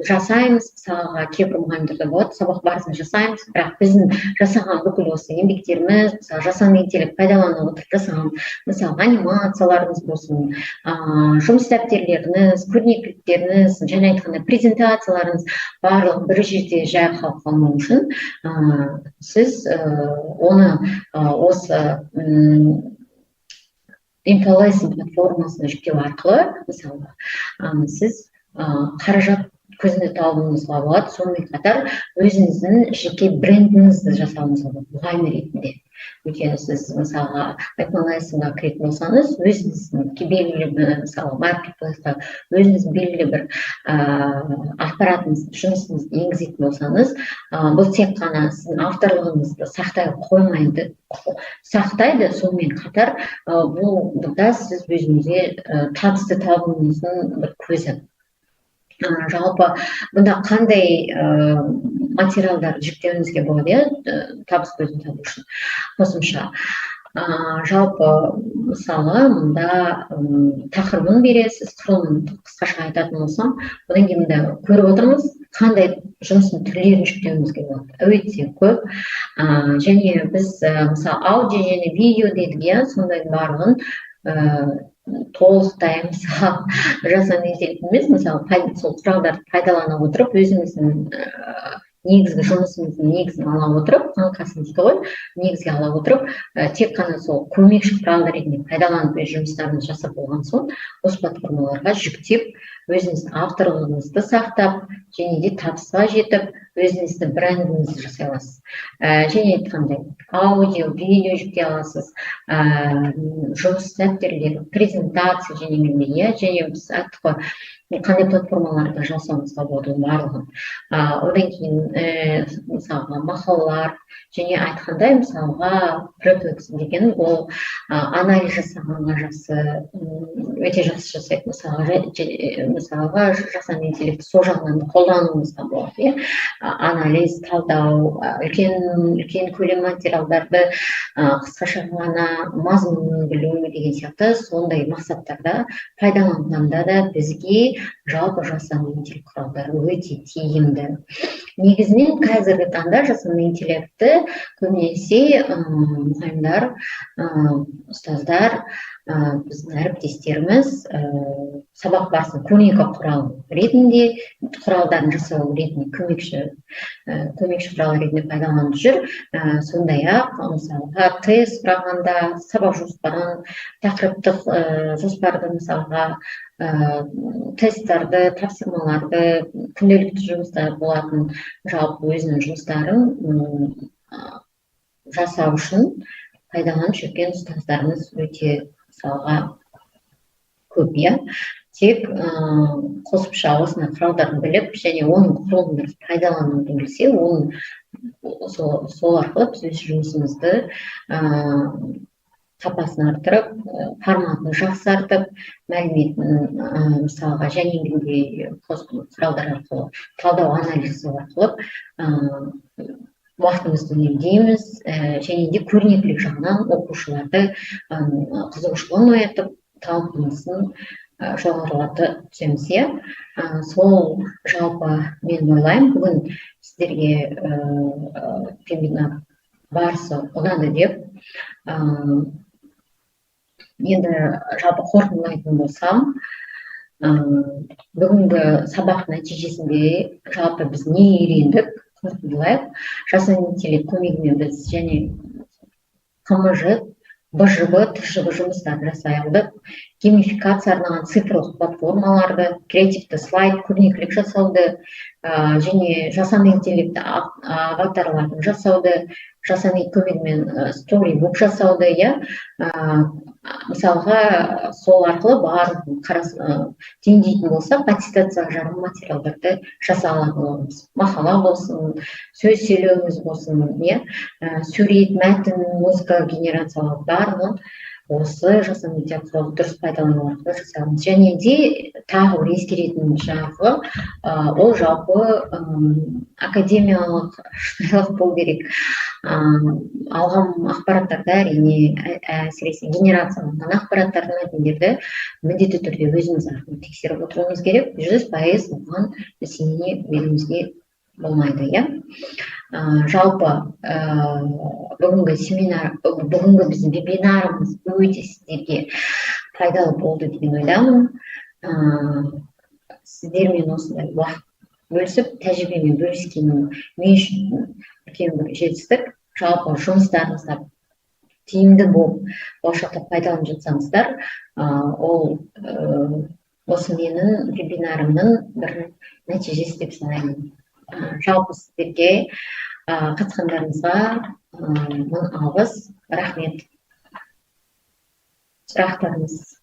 Жасаймыз, мысалға кейбір мұғалімдерде болады, сабақ барысында жасаймыз, бірақ біздің жасаған бүкіл осы еңбектеріміз, мысалы жасанды интеллект пайдалана отырып жасаған, мысалға анимацияларыңыз болсын, жұмыс дәптерлеріңіз, көрнекіліктеріңіз, және айтқанда презентацияларыңыз барлық бір жерде жай қалып қалмау үшін сіз оны осы НФЛС платформасына жүктеу арқылы, мысалы, сіз қаражат көзіне табуыңызға болады. Сонымен қатар өзіңіздің жеке брендіңізді жасауыңызға болады мұғалім ретінде. Өйткені сіз мысалға айтмалайсыңға кіретін болсаңыз, өзіңіздің белгілі бір мысалы маркетплейсқа өзіңіз белгілі бір ақпаратыңыз, жұмысыңызды енгізетін болсаңыз, бұл тек қана сіздің авторлығыңызды сақтай қоймайды, сақтайды, сонымен қатар бұл да сіз өзіңізге табысты табуыңыздың бір көзі. Жалпы бұнда қандай материалдар жүктеуіңізге болады, табыс көзін табу үшін қосымша. Жалпы мысалы мұнда тақырыбын бересіз, құрылымын қысқаша айтатын болсам, одан кейін мұнда көріп отырмыз қандай жұмыстың түрлерін жүктеуімізге болады. Өте көп. Және біз мысалы аудио және видео дедік, сондай барлығын толықтай мысалы жасанды интеллект емес, мысалы сол құралдарды пайдалана отырып өзіміздің негізгі жұмысымыздың негізін ала отырып, қаңқасын дейді ғой, негізге ала отырып, тек қана сол көмекші құралдар ретінде пайдаланып өз жұмыстарымызды жасап болған соң, осы платформаларға жүктеп, өзіңіздің авторлығыңызды сақтап, және де табысқа жетіп, өзіңіздің брендіңізді жасай аласыз. Және айтқандай, аудио, видео жүктей аласыз, жұмыс дәптерлер, презентация және біз айттық қой, қандай платформаларда жасауымызға болады барлығын. Одан кейін мысалға мақалалар, және айтқандай мысалға преплекс деген ол анализ жасағанға өте жақсы жасайды. Мысалға жасанды интеллект сол жағынан қолдануымызға болады. Анализ, талдау, үлкен көлем материалдарды қысқаша ғана мазмұнын білу деген сияқты сондай мақсаттарда пайдаланғанда да бізге жалпы жасанды интеллект құралдары өте тиімді. Негізінен қазіргі таңда жасанды интеллектті көбінесе мұғалімдер, ұстаздар, біздің әріптестеріміз сабақ барысында көрнекі құрал ретінде, құралдарын жасау ретінде көмекші құрал ретінде пайдаланып жүр. Сондай-ақ мысалға тест сұрағанда, сабақ жоспарын, тақырыптық жоспарды мысалға тесттарды, тапсырмаларды, күнделікті жұмыстар болатын жалпы өзінің жұмыстарын жасау үшін пайдаланып жүрген ұстаздарымыз өте мысалға көп. Тек қосымша осыны құралдарын біліп, және оның құрылымдарын пайдалануды білсе, сол арқылы біз өз жұмысымызды сапасын арттырып, форматын жақсартып, мәліметін мысалға және құралдар арқылы, талдау анализ арқылы уақытымызды үнемдейміз, және де көрнекілік жағынан оқушыларды қызығушылығын оятып, талпынысын жоғарылата түсеміз. Сол жалпы мен ойлаймын, бүгін сіздерге вебинар барысы ұнады деп. Енді жалпы қорытындылайтын болсам, бүгінгі сабақ нәтижесінде жалпы біз не үйрендік, қорытындылайық. Жасанды интеллект көмегімен біз және КМЖ, БЖБ, ТЖБ жұмыстарын жасай алдық. Геймификация арналған цифрлық платформаларды, креативті слайд, көрнекілік жасауды, және жасанды интеллектті аватарларын жасауды, жасанды көмегімен сторибук жасауды, мысалға сол арқылы барлығын теңдейтін болсақ, аттестацияға жарамды материалдарды жаса алатын боламыз. Мақала болсын, сөз сөйлеуіміз болсын, сурет, мәтін, музыка генерациялау барлығын осы жасанды интеллект құралдарды дұрыс пайдалану арқылы жасаймыз. Және де тағы бір ескеретін жағы, ол жалпы академиялық шынайылық болу керек. Алған ақпараттарды әрине әсіресе генерацияланған ақпараттардың мәтіндерді міндетті түрде өзіміз арқылы тексеріп отыруымыз керек. 100% оған сене беруімізге болмайды. Жалпы бүгінгі біздің вебинарымыз өте сіздерге пайдалы болды деген ойламын. Сіздермен осындай уақыт бөлісіп, тәжірибемен бөліскенім мен үшін үлкен бір жетістік. Жалпы жұмыстарыңызда тиімді болып, болашақта пайдаланып жатсаңыздар, ол осы менің вебинарымның бір нәтижесі деп санаймын. Жалпы сіздерге қатысқандарыңызға мың алғыс, рахмет. Сұрақтарыңыз?